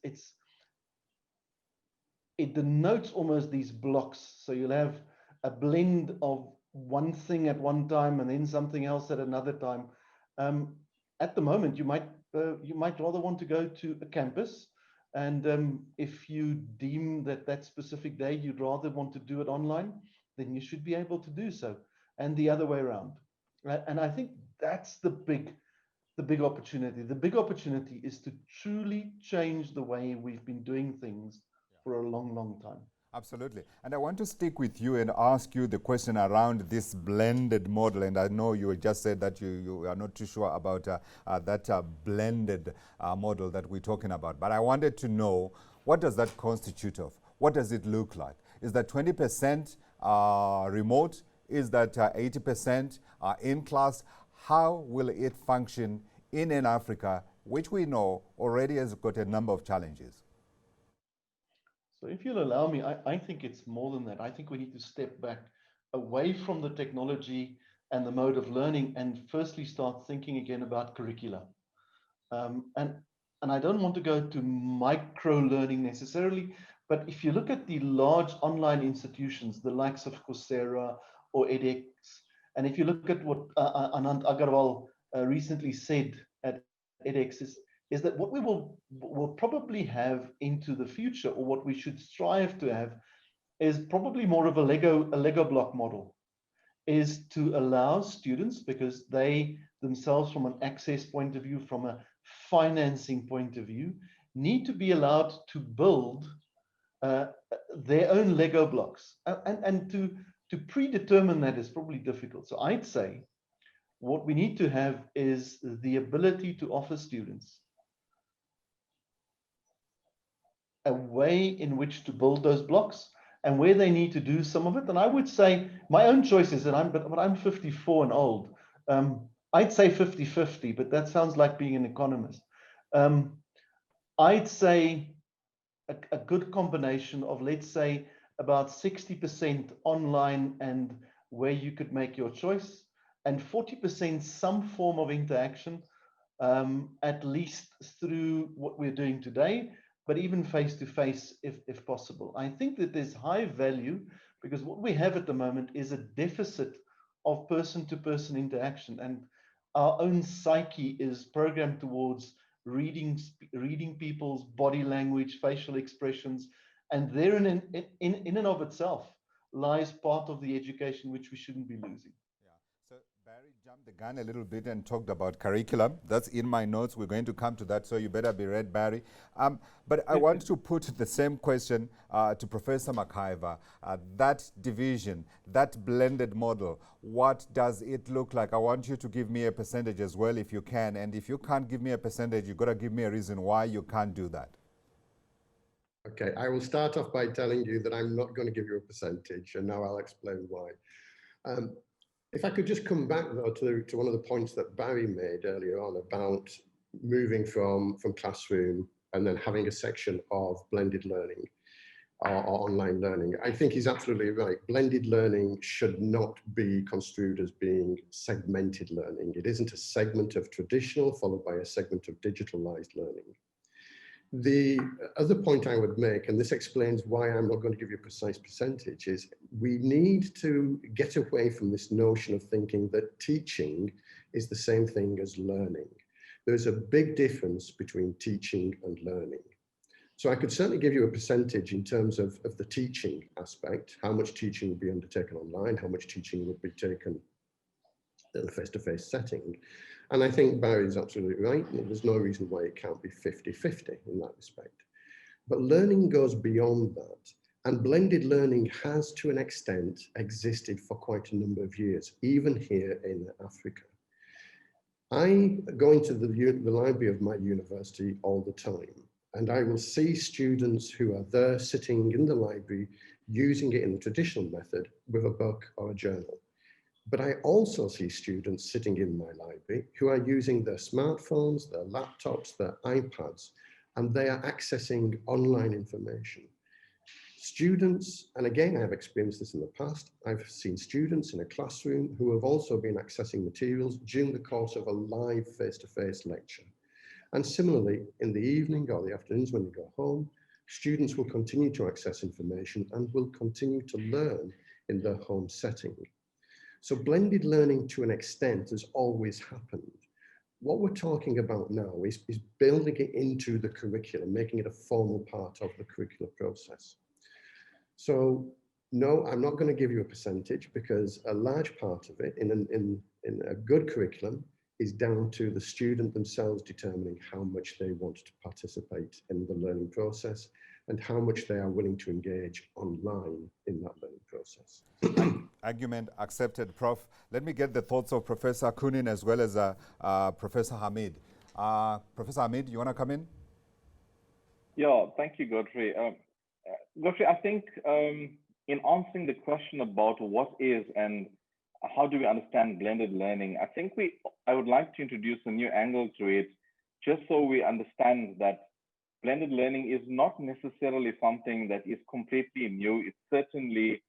denotes almost these blocks. So you'll have a blend of one thing at one time and then something else at another time. At the moment, you might rather want to go to a campus, and if you deem that specific day you'd rather want to do it online, then you should be able to do so, and the other way around. And I think that's the big opportunity. The big opportunity is to truly change the way we've been doing things for a long, long time. Absolutely. And I want to stick with you and ask you the question around this blended model. And I know you just said that you are not too sure about that blended model that we're talking about. But I wanted to know, what does that constitute of? What does it look like? Is that 20% remote? Is that 80% in class? How will it function in an Africa, which we know already has got a number of challenges? So if you'll allow me, I think it's more than that. I think we need to step back away from the technology and the mode of learning and firstly start thinking again about curricula. And I don't want to go to micro learning necessarily, but if you look at the large online institutions, the likes of Coursera or edX, and if you look at what Anand Agarwal recently said at edX is that what we will probably have into the future, or what we should strive to have, is probably more of a Lego block model, is to allow students, because they themselves, from an access point of view, from a financing point of view, need to be allowed to build their own Lego blocks. And to predetermine that is probably difficult. So I'd say what we need to have is the ability to offer students a way in which to build those blocks and where they need to do some of it. And I would say my own choices, but I'm 54 and old. I'd say 50-50, but that sounds like being an economist. I'd say a good combination of, let's say, about 60% online and where you could make your choice, and 40% some form of interaction, at least through what we're doing today, but even face-to-face if possible. I think that there's high value, because what we have at the moment is a deficit of person-to-person interaction, and our own psyche is programmed towards reading people's body language, facial expressions, and therein in and of itself lies part of the education which we shouldn't be losing. So Barry jumped the gun a little bit and talked about curriculum. That's in my notes. We're going to come to that, so you better be ready, Barry. But I want to put the same question to Professor McIver. That division, that blended model, what does it look like? I want you to give me a percentage as well if you can. And if you can't give me a percentage, you've got to give me a reason why you can't do that. Okay, I will start off by telling you that I'm not going to give you a percentage, and now I'll explain why. If I could just come back though to one of the points that Barry made earlier on about moving from classroom and then having a section of blended learning or online learning, I think he's absolutely right. Blended learning should not be construed as being segmented learning. It isn't a segment of traditional followed by a segment of digitalized learning. The other point I would make, and this explains why I'm not going to give you a precise percentage, is we need to get away from this notion of thinking that teaching is the same thing as learning. There's a big difference between teaching and learning. So I could certainly give you a percentage in terms of the teaching aspect, how much teaching would be undertaken online, how much teaching would be taken in a face-to-face setting. And I think Barry's absolutely right. There's no reason why it can't be 50-50 in that respect. But learning goes beyond that. And blended learning has, to an extent, existed for quite a number of years, even here in Africa. I go into the library of my university all the time, and I will see students who are there sitting in the library using it in the traditional method with a book or a journal. But I also see students sitting in my library who are using their smartphones, their laptops, their iPads, and they are accessing online information. Students, and again, I've experienced this in the past, I've seen students in a classroom who have also been accessing materials during the course of a live face-to-face lecture. And similarly, in the evening or the afternoons when they go home, students will continue to access information and will continue to learn in their home setting. So blended learning to an extent has always happened. What we're talking about now is building it into the curriculum, making it a formal part of the curricular process. So no, I'm not going to give you a percentage because a large part of it in a good curriculum is down to the student themselves determining how much they want to participate in the learning process and how much they are willing to engage online in that learning process. Argument accepted, Prof. Let me get the thoughts of Professor Kunin as well as Professor Hamid. Professor Hamid, you want to come in? Yeah, thank you, Godfrey. Godfrey, I think in answering the question about what is and how do we understand blended learning, I think I would like to introduce a new angle to it, just so we understand that blended learning is not necessarily something that is completely new. It's certainly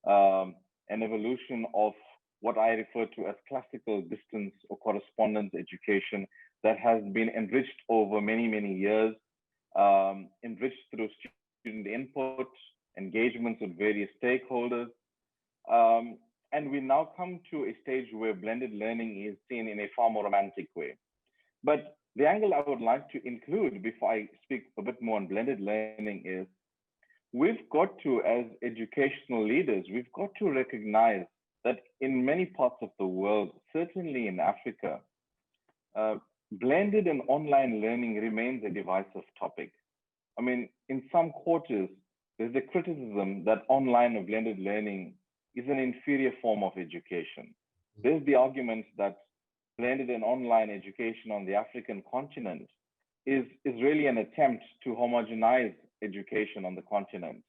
an evolution of what I refer to as classical distance or correspondence education that has been enriched over many, many years, enriched through student input, engagements with various stakeholders. And we now come to a stage where blended learning is seen in a far more romantic way. But the angle I would like to include before I speak a bit more on blended learning is we've got to, as educational leaders, we've got to recognize that in many parts of the world, certainly in Africa, blended and online learning remains a divisive topic. I mean, in some quarters, there's a criticism that online or blended learning is an inferior form of education. There's the argument that blended and online education on the African continent is really an attempt to homogenize education on the continent,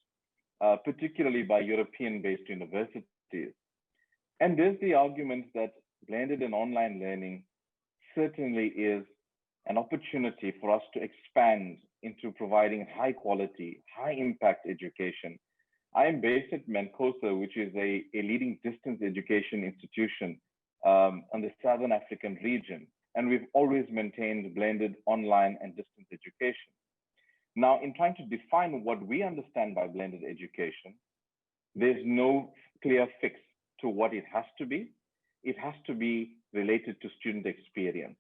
particularly by European-based universities. And there's the argument that blended and online learning certainly is an opportunity for us to expand into providing high quality, high impact education. I am based at Mancosa, which is a leading distance education institution on the Southern African region. And we've always maintained blended online and distance education. Now, in trying to define what we understand by blended education, there's no clear fix to what it has to be. It has to be related to student experience,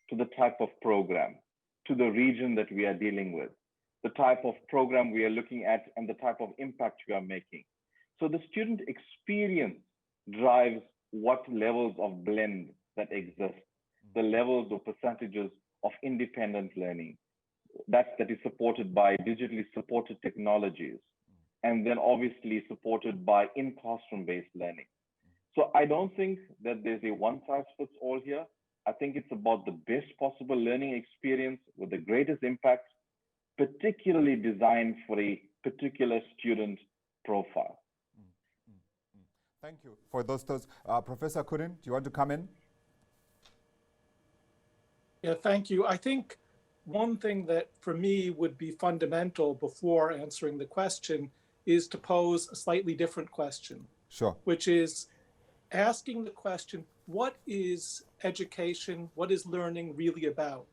to the type of program, to the region that we are dealing with, the type of program we are looking at, and the type of impact we are making. So the student experience drives what levels of blend that exist, the levels or percentages of independent learning that is supported by digitally supported technologies, and then obviously supported by in-classroom based learning. So I don't think that there's a one-size-fits-all here. I think it's about the best possible learning experience with the greatest impact, particularly designed for a particular student profile. Thank you for those thoughts. Professor Kunin, do you want to come in? Yeah, thank you. I think one thing that for me would be fundamental before answering the question is to pose a slightly different question. Sure. Which is asking the question, what is education, what is learning really about?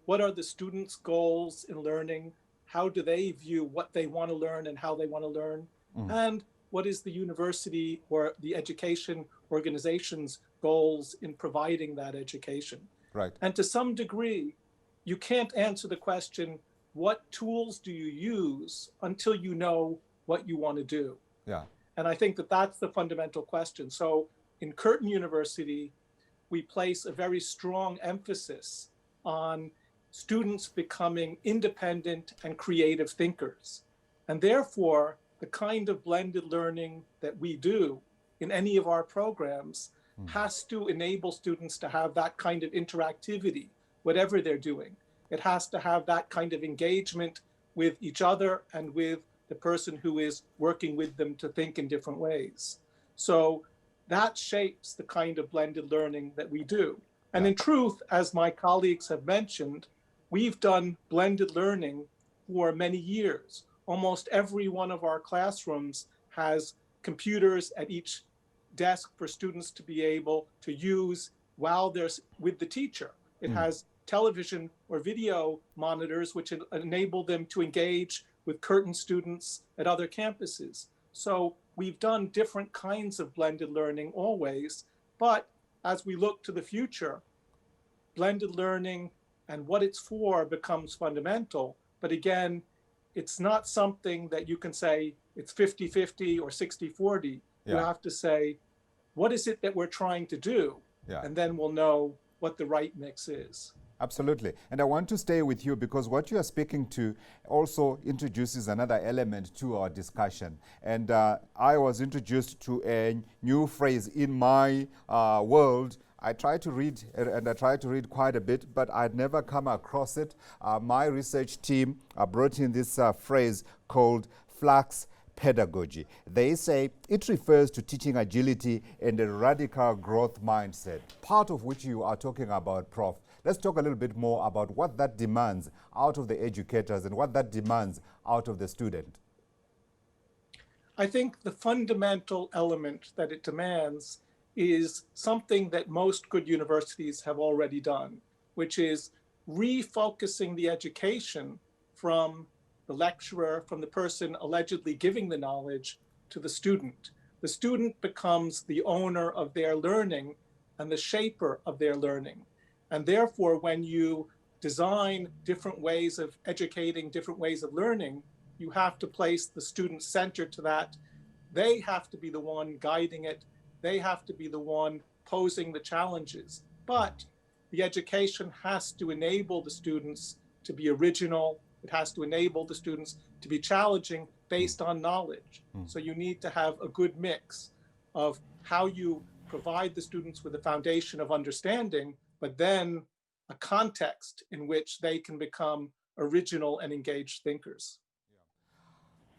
What are the students' goals in learning? How do they view what they want to learn and how they want to learn? And what is the university or the education organization's goals in providing that education? Right. And to some degree, you can't answer the question, what tools do you use until you know what you want to do? Yeah. And I think that that's the fundamental question. So in Curtin University, we place a very strong emphasis on students becoming independent and creative thinkers. And therefore, the kind of blended learning that we do in any of our programs has to enable students to have that kind of interactivity, whatever they're doing. It has to have that kind of engagement with each other and with the person who is working with them to think in different ways. So that shapes the kind of blended learning that we do. And in truth, as my colleagues have mentioned, we've done blended learning for many years. Almost every one of our classrooms has computers at each desk for students to be able to use while they're with the teacher. It has television or video monitors which enable them to engage with Curtin students at other campuses. So we've done different kinds of blended learning always, but as we look to the future, blended learning and what it's for becomes fundamental. But again, it's not something that you can say it's 50-50 or 60-40. You have to say, what is it that we're trying to do? And then we'll know what the right mix is. Absolutely. And I want to stay with you because what you are speaking to also introduces another element to our discussion. And I was introduced to a new phrase in my world. I try to read, and I try to read quite a bit, but I'd never come across it. My research team brought in this phrase called flax pedagogy. They say it refers to teaching agility and a radical growth mindset, part of which you are talking about, Prof. Let's talk a little bit more about what that demands out of the educators and what that demands out of the student. I think the fundamental element that it demands is something that most good universities have already done, which is refocusing the education from the lecturer, from the person allegedly giving the knowledge, to the student. The student becomes the owner of their learning and the shaper of their learning. And therefore, when you design different ways of educating, different ways of learning, you have to place the student centered to that. They have to be the one guiding it. They have to be the one posing the challenges. But the education has to enable the students to be original. It has to enable the students to be challenging based on knowledge. So you need to have a good mix of how you provide the students with a foundation of understanding, but then a context in which they can become original and engaged thinkers.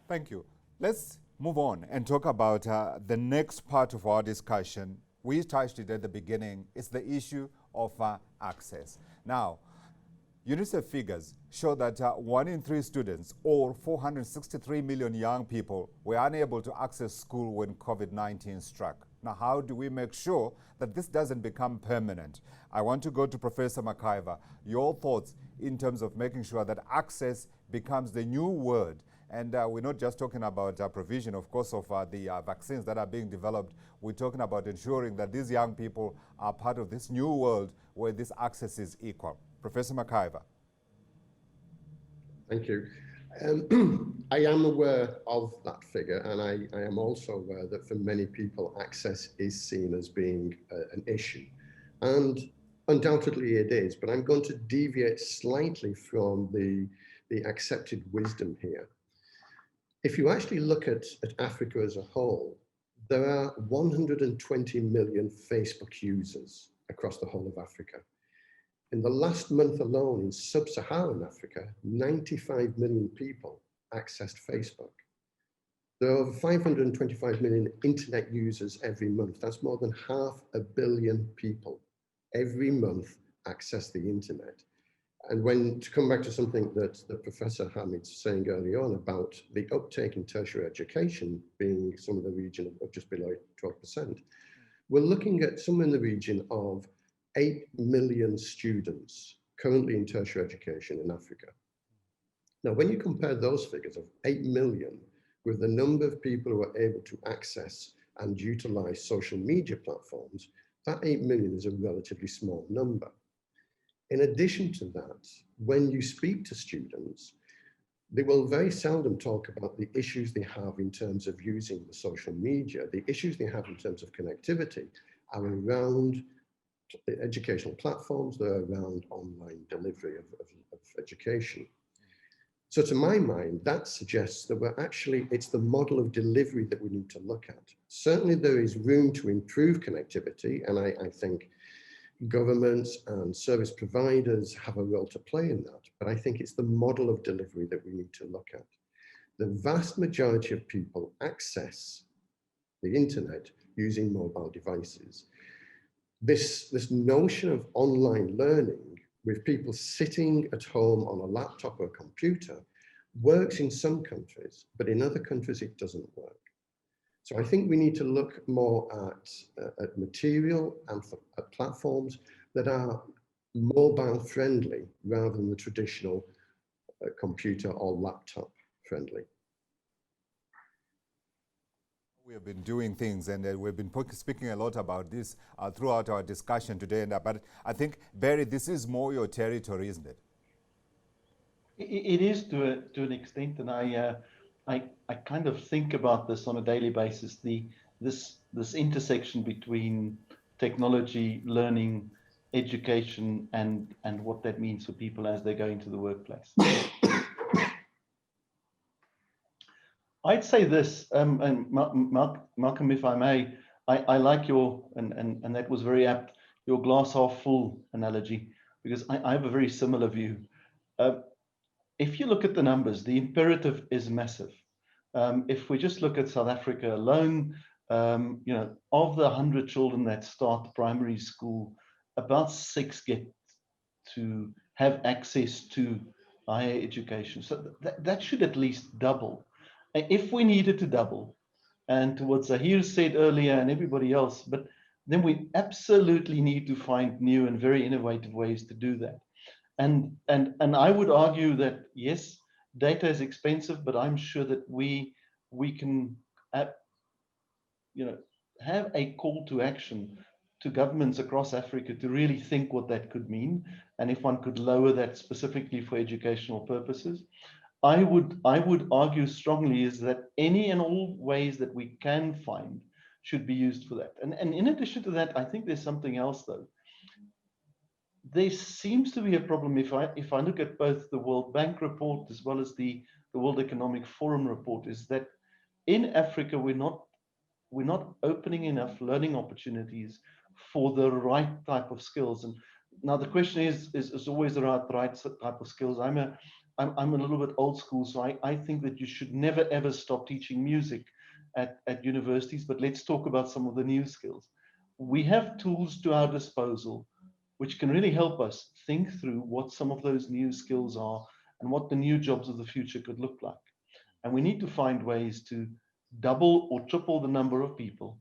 Thank you. Let's move on and talk about the next part of our discussion. We touched it at the beginning. It's the issue of access. Now, UNICEF figures show that 1 in 3 students, or 463 million young people, were unable to access school when COVID-19 struck. Now, how do we make sure that this doesn't become permanent? I want to go to Professor McIver. Your thoughts in terms of making sure that access becomes the new word. And we're not just talking about provision, of course, of the vaccines that are being developed. We're talking about ensuring that these young people are part of this new world where this access is equal. Professor McIver. Thank you. I am aware of that figure, and I am also aware that for many people, access is seen as being an issue. And undoubtedly it is, but I'm going to deviate slightly from the accepted wisdom here. If you actually look at Africa as a whole, there are 120 million Facebook users across the whole of Africa. In the last month alone in sub-Saharan Africa, 95 million people accessed Facebook. There are over 525 million internet users every month. That's more than 500 million people every month access the internet. And to come back to something that Professor Hamid's saying earlier on about the uptake in tertiary education being some of the region of just below 12%, we're looking at somewhere in the region of 8 million students currently in tertiary education in Africa. Now, when you compare those figures of 8 million with the number of people who are able to access and utilize social media platforms, that 8 million is a relatively small number. In addition to that, when you speak to students, they will very seldom talk about the issues they have in terms of using the social media. The issues they have in terms of connectivity are around educational platforms, they're around online delivery of education. So to my mind, that suggests that it's the model of delivery that we need to look at. Certainly there is room to improve connectivity, and I think governments and service providers have a role to play in that, but I think it's the model of delivery that we need to look at. The vast majority of people access the internet using mobile devices. This notion of online learning with people sitting at home on a laptop or a computer works in some countries, but in other countries it doesn't work. So I think we need to look more at material and at platforms that are mobile friendly rather than the traditional computer or laptop friendly. We have been doing things, and we've been speaking a lot about this throughout our discussion today. But I think, Barry, this is more your territory, isn't it? It is to an extent, and I kind of think about this on a daily basis. This intersection between technology, learning, education, and what that means for people as they go into the workplace. I'd say this, and Malcolm, if I may, I like your, and that was very apt, your glass half full analogy, because I have a very similar view. If you look at the numbers, the imperative is massive. If we just look at South Africa alone, you know, of the 100 children that start primary school, about 6 get to have access to higher education. So that should at least double. If we needed to double, and to what Zahir said earlier and everybody else, but then we absolutely need to find new and very innovative ways to do that. And I would argue that, yes, data is expensive, but I'm sure that we can you know, have a call to action to governments across Africa to really think what that could mean. And if one could lower that specifically for educational purposes, I would argue strongly is that any and all ways that we can find should be used for that. And in addition to that, I think there's something else though. There seems to be a problem if I look at both the World Bank report as well as the World Economic Forum report, is that in Africa we're not opening enough learning opportunities for the right type of skills. And now the question is always the right type of skills. I'm a little bit old school, so I think that you should never ever stop teaching music at universities, but let's talk about some of the new skills. We have tools to our disposal which can really help us think through what some of those new skills are and what the new jobs of the future could look like. And we need to find ways to double or triple the number of people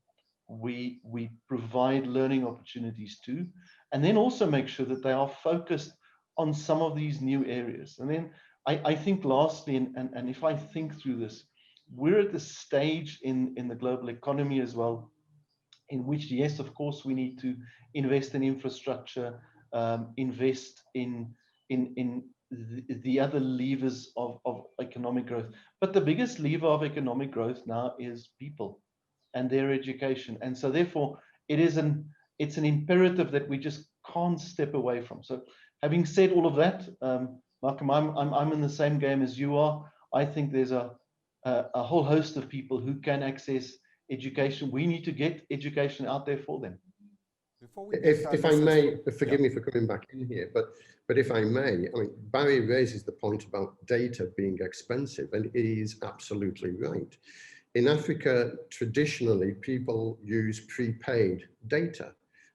we provide learning opportunities to, and then also make sure that they are focused on some of these new areas. And then I think lastly, and if I think through this, we're at the stage in the global economy as well, in which, yes, of course, we need to invest in infrastructure, invest in the other levers of economic growth. But the biggest lever of economic growth now is people and their education. And so therefore it's an imperative that we just can't step away from. So having said all of that, Malcolm, I'm in the same game as you are. I think there's a whole host of people who can access education. We need to get education out there for them. If I may, forgive me for coming back in here, but if I may, I mean, Barry raises the point about data being expensive, and he is absolutely right. In Africa, traditionally, people use prepaid data.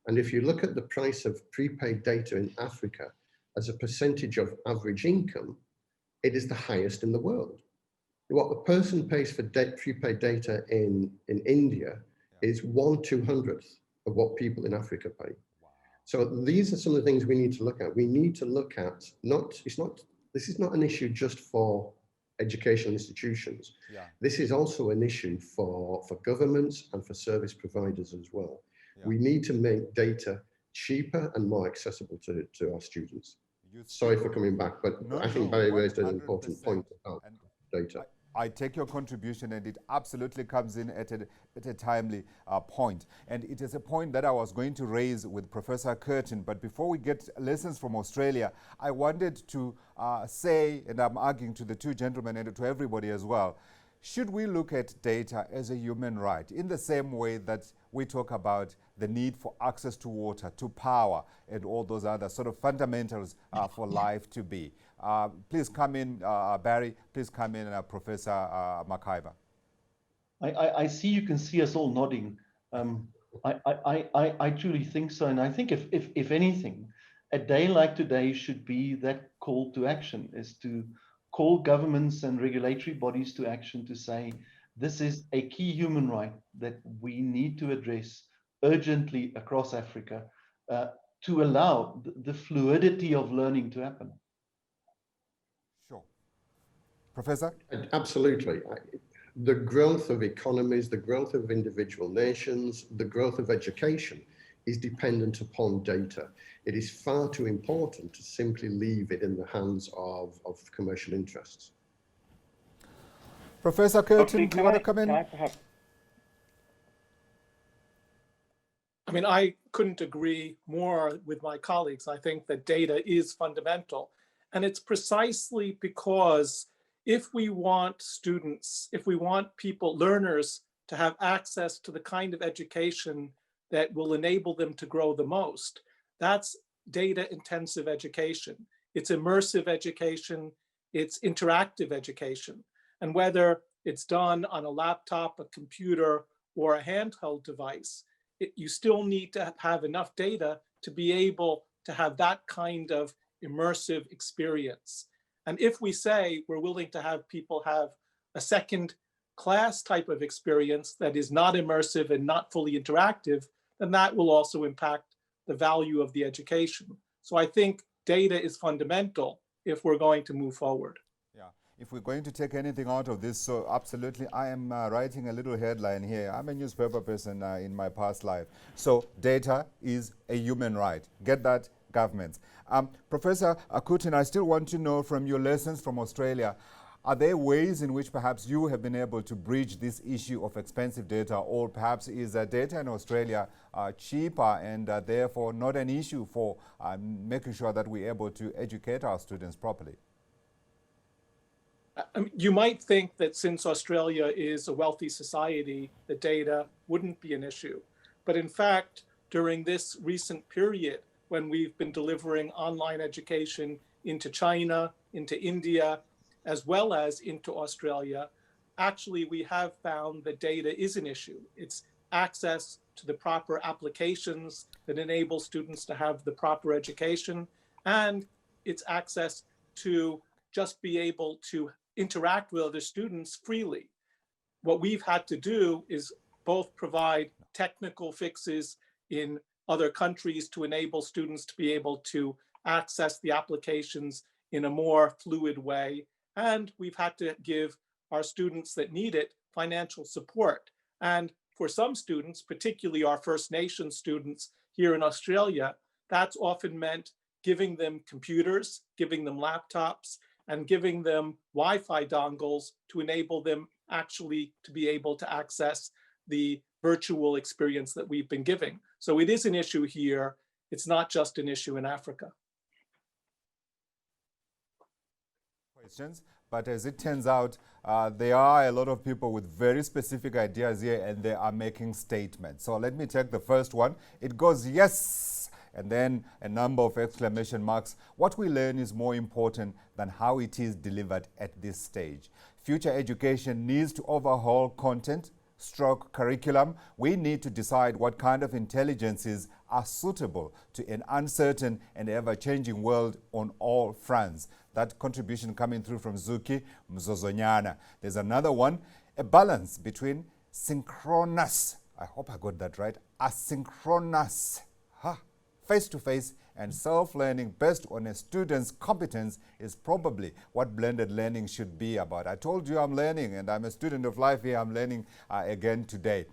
And if you look at the price of prepaid data in Africa as a percentage of average income, it is the highest in the world. What a person pays for prepaid data in India is 1/200th of what people in Africa pay. So these are some of the things we need to look at. We need to look at this is not an issue just for educational institutions. Yeah. This is also an issue for governments and for service providers as well. Yeah. We need to make data cheaper and more accessible to our students. Sorry for coming back, but I think Barry raised an important point about data. I take your contribution, and it absolutely comes in at a timely point. And it is a point that I was going to raise with Professor Curtin. But before we get lessons from Australia, I wanted to say, and I'm arguing to the two gentlemen and to everybody as well, should we look at data as a human right in the same way that we talk about the need for access to water, to power, and all those other sort of fundamentals for life to be? Please come in, Barry. Please come in, Professor Makaiba. I see you can see us all nodding. I truly think so. And I think if anything, a day like today should be that call to action, is to call governments and regulatory bodies to action to say, this is a key human right that we need to address urgently across Africa to allow the fluidity of learning to happen. Sure. Professor? Absolutely. The growth of economies, the growth of individual nations, the growth of education is dependent upon data. It is far too important to simply leave it in the hands of commercial interests. Professor Curtin, do you want to come in? I mean, I couldn't agree more with my colleagues. I think that data is fundamental. And it's precisely because if we want students, if we want people, learners, to have access to the kind of education that will enable them to grow the most, that's data-intensive education. It's immersive education, it's interactive education. And whether it's done on a laptop, a computer, or a handheld device, you still need to have enough data to be able to have that kind of immersive experience. And if we say we're willing to have people have a second class type of experience that is not immersive and not fully interactive, then that will also impact the value of the education. So I think data is fundamental if we're going to move forward. Yeah, if we're going to take anything out of this, so absolutely, I am writing a little headline here. I'm a newspaper person in my past life. So data is a human right. Get that, governments. Professor Curtin, I still want to know from your lessons from Australia, are there ways in which perhaps you have been able to bridge this issue of expensive data, or perhaps is data in Australia cheaper and therefore not an issue for making sure that we're able to educate our students properly? You might think that since Australia is a wealthy society, the data wouldn't be an issue. But in fact, during this recent period, when we've been delivering online education into China, into India, as well as into Australia, actually we have found that data is an issue. It's access to the proper applications that enable students to have the proper education, and it's access to just be able to interact with other students freely. What we've had to do is both provide technical fixes in other countries to enable students to be able to access the applications in a more fluid way. And we've had to give our students that need it financial support. And for some students, particularly our First Nation students here in Australia, that's often meant giving them computers, giving them laptops, and giving them Wi-Fi dongles to enable them actually to be able to access the virtual experience that we've been giving. So it is an issue here. It's not just an issue in Africa. Questions, but as it turns out, there are a lot of people with very specific ideas here, and they are making statements. So let me take the first one. It goes, yes, and then a number of exclamation marks. What we learn is more important than how it is delivered at this stage. Future education needs to overhaul content, stroke curriculum. We need to decide what kind of intelligences are suitable to an uncertain and ever-changing world on all fronts. That contribution coming through from Zuki Mzozonyana. There's another one, a balance between synchronous, I hope I got that right, asynchronous, face-to-face and self-learning based on a student's competence is probably what blended learning should be about. I told you I'm learning, and I'm a student of life here. I'm learning again today.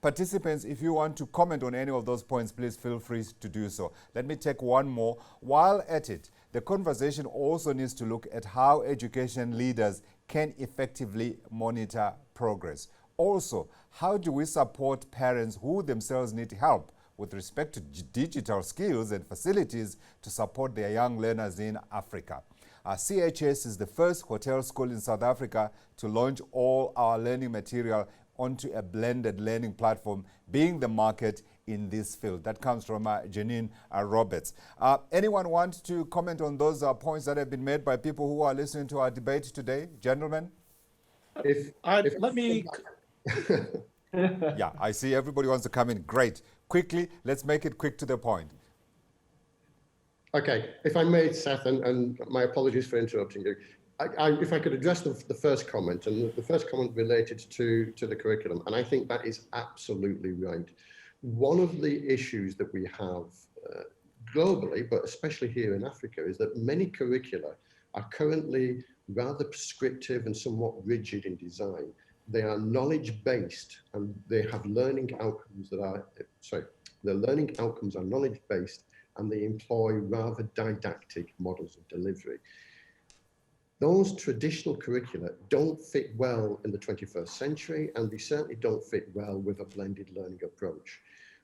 Participants, if you want to comment on any of those points, please feel free to do so. Let me take one more. While at it, the conversation also needs to look at how education leaders can effectively monitor progress. Also, how do we support parents who themselves need help with respect to digital skills and facilities to support their young learners in Africa? CHS is the first hotel school in South Africa to launch all our learning material onto a blended learning platform, being the market in this field. That comes from Janine Roberts. Anyone want to comment on those points that have been made by people who are listening to our debate today? Gentlemen? Let me... Yeah, I see everybody wants to come in. Great. Quickly, let's make it quick to the point. Okay, if I may, Seth, and my apologies for interrupting you. If I could address the first comment, and the first comment related to the curriculum, and I think that is absolutely right. One of the issues that we have globally, but especially here in Africa, is that many curricula are currently rather prescriptive and somewhat rigid in design. They are knowledge-based, and they have learning outcomes that are, the learning outcomes are knowledge-based, and they employ rather didactic models of delivery. Those traditional curricula don't fit well in the 21st century, and they certainly don't fit well with a blended learning approach.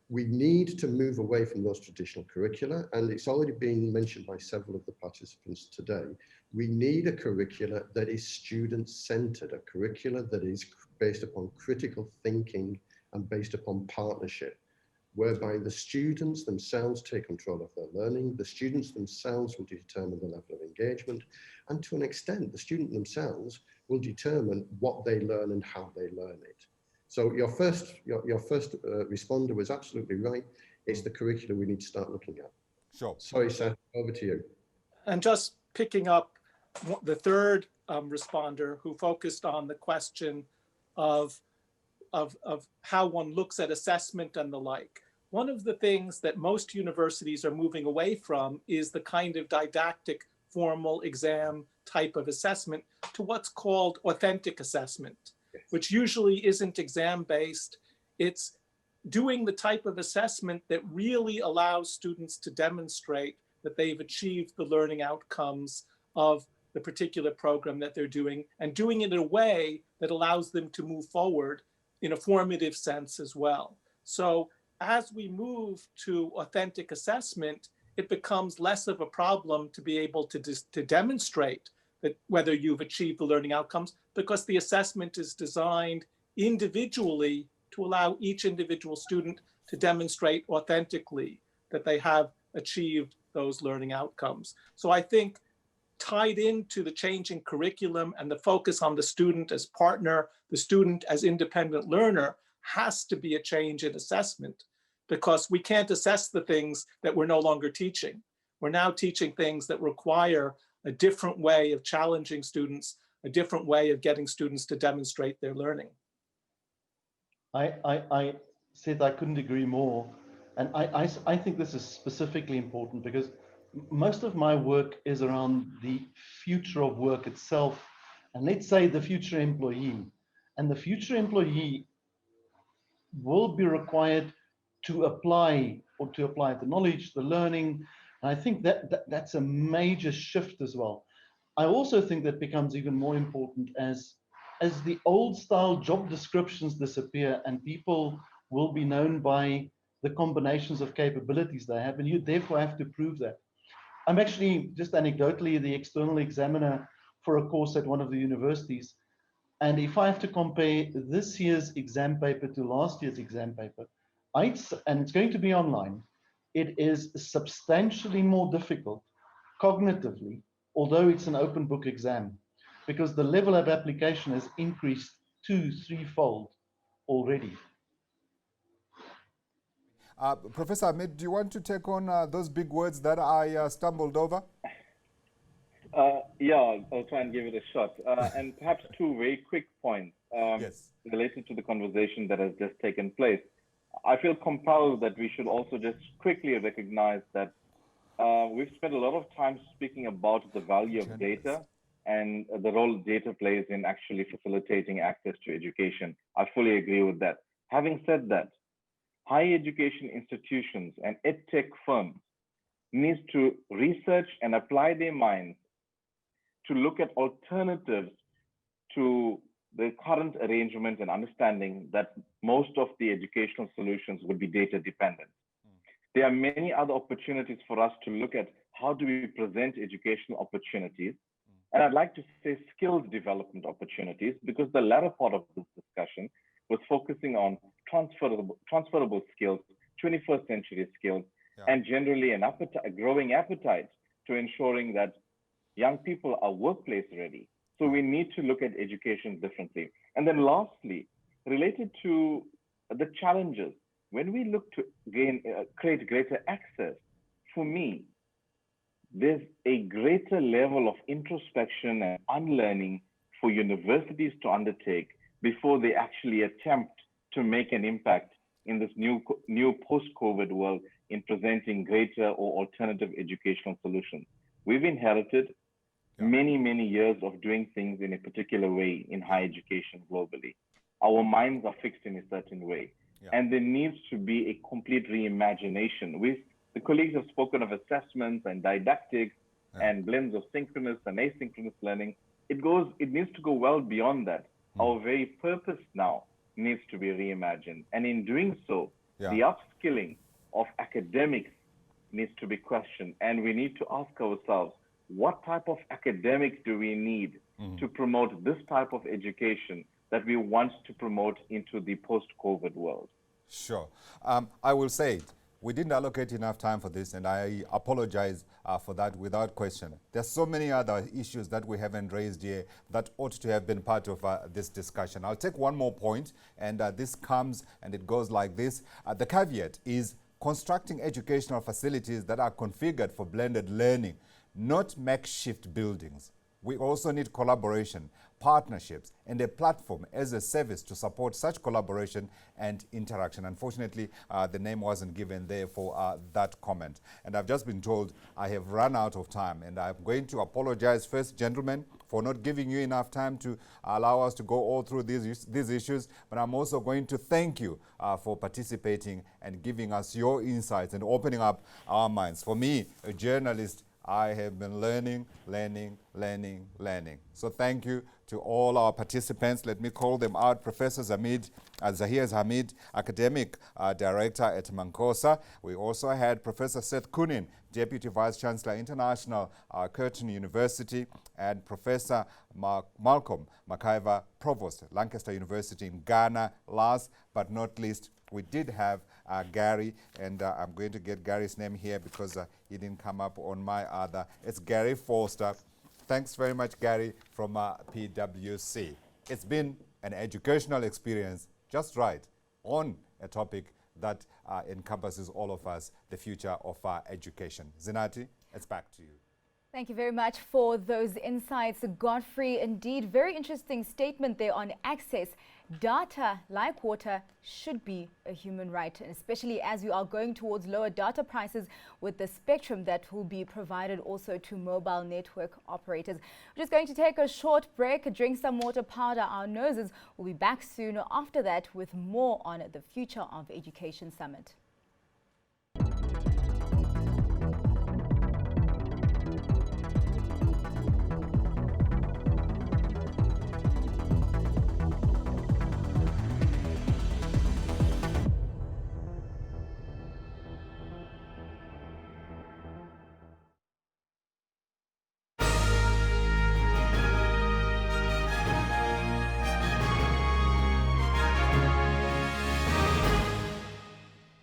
We need to move away from those traditional curricula, and it's already been mentioned by several of the participants today. We need a curricula that is student-centered, a curricula that is based upon critical thinking and based upon partnership, whereby the students themselves take control of their learning, the students themselves will determine the level of engagement, and to an extent, the student themselves will determine what they learn and how they learn it. So your first responder was absolutely right. It's the curriculum we need to start looking at. Sure. Sorry, Seth, over to you. And just picking up the third responder who focused on the question of how one looks at assessment and the like. One of the things that most universities are moving away from is the kind of didactic formal exam type of assessment to what's called authentic assessment, which usually isn't exam-based. It's doing the type of assessment that really allows students to demonstrate that they've achieved the learning outcomes of the particular program that they're doing, and doing it in a way that allows them to move forward in a formative sense as well. So as we move to authentic assessment, it becomes less of a problem to be able to demonstrate that whether you've achieved the learning outcomes, because the assessment is designed individually to allow each individual student to demonstrate authentically that they have achieved those learning outcomes. So I think tied into the changing curriculum and the focus on the student as partner, the student as independent learner, has to be a change in assessment, because we can't assess the things that we're no longer teaching. We're now teaching things that require a different way of challenging students, a different way of getting students to demonstrate their learning. I said I couldn't agree more. And I think this is specifically important because most of my work is around the future of work itself. And let's say the future employee. And the future employee will be required to apply the knowledge, the learning, And I think that's a major shift as well. I also think that becomes even more important as the old style job descriptions disappear and people will be known by the combinations of capabilities they have, and you therefore have to prove that. I'm actually, just anecdotally, the external examiner for a course at one of the universities. And if I have to compare this year's exam paper to last year's exam paper, and it's going to be online, it is substantially more difficult cognitively, although it's an open book exam, because the level of application has increased 2-3-fold already. Professor Hamid, do you want to take on those big words that I stumbled over? Yeah, I'll try and give it a shot. And perhaps two very quick points Yes. related to the conversation that has just taken place. I feel compelled that we should also just quickly recognize that we've spent a lot of time speaking about the value of data and the role data plays in actually facilitating access to education. I fully agree with that. Having said that, higher education institutions and edtech firms need to research and apply their minds to look at alternatives to the current arrangement and understanding that most of the educational solutions would be data dependent. There are many other opportunities for us to look at how do we present educational opportunities. And I'd like to say skills development opportunities, because the latter part of this discussion was focusing on transferable skills, 21st century skills, and generally a growing appetite to ensuring that young people are workplace ready. So we need to look at education differently. And then lastly, related to the challenges, when we look to create greater access, for me, there's a greater level of introspection and unlearning for universities to undertake before they actually attempt to make an impact in this new post-COVID world in presenting greater or alternative educational solutions. We've inherited many, many years of doing things in a particular way in higher education globally. Our minds are fixed in a certain way. And there needs to be a complete reimagination. The colleagues have spoken of assessments and didactics and blends of synchronous and asynchronous learning. It needs to go well beyond that. Our very purpose now needs to be reimagined. And in doing so, the upskilling of academics needs to be questioned. And we need to ask ourselves, what type of academics do we need to promote this type of education that we want to promote into the post-COVID world? Sure. I will say it. We didn't allocate enough time for this, and I apologize for that without question. There's so many other issues that we haven't raised here that ought to have been part of this discussion. I'll take one more point, and this comes and it goes like this. The caveat is constructing educational facilities that are configured for blended learning, not makeshift buildings. We also need collaboration, partnerships, and a platform as a service to support such collaboration and interaction. Unfortunately, the name wasn't given there for that comment. And I've just been told I have run out of time, and I'm going to apologize first, gentlemen, for not giving you enough time to allow us to go all through these issues. But I'm also going to thank you for participating and giving us your insights and opening up our minds. For me, a journalist, I have been learning. So thank you to all our participants. Let me call them out. Professor Zahir Hamid, Academic Director at Mankosa. We also had Professor Seth Kunin, Deputy Vice Chancellor, International, Curtin University, and Professor Malcolm Makaiva, Provost, Lancaster University in Ghana. Last but not least, we did have Gary, and I'm going to get Gary's name here because he didn't come up on my other. It's Gary Forster. Thanks very much, Gary, from PwC. It's been an educational experience, just right, on a topic that encompasses all of us, the future of education. Zinati, it's back to you. Thank you very much for those insights, Godfrey. Indeed, very interesting statement there on access. Data, like water, should be a human right, and especially as we are going towards lower data prices with the spectrum that will be provided also to mobile network operators. We're just going to take a short break, drink some water, powder our noses. We'll be back soon after that with more on the Future of Education Summit.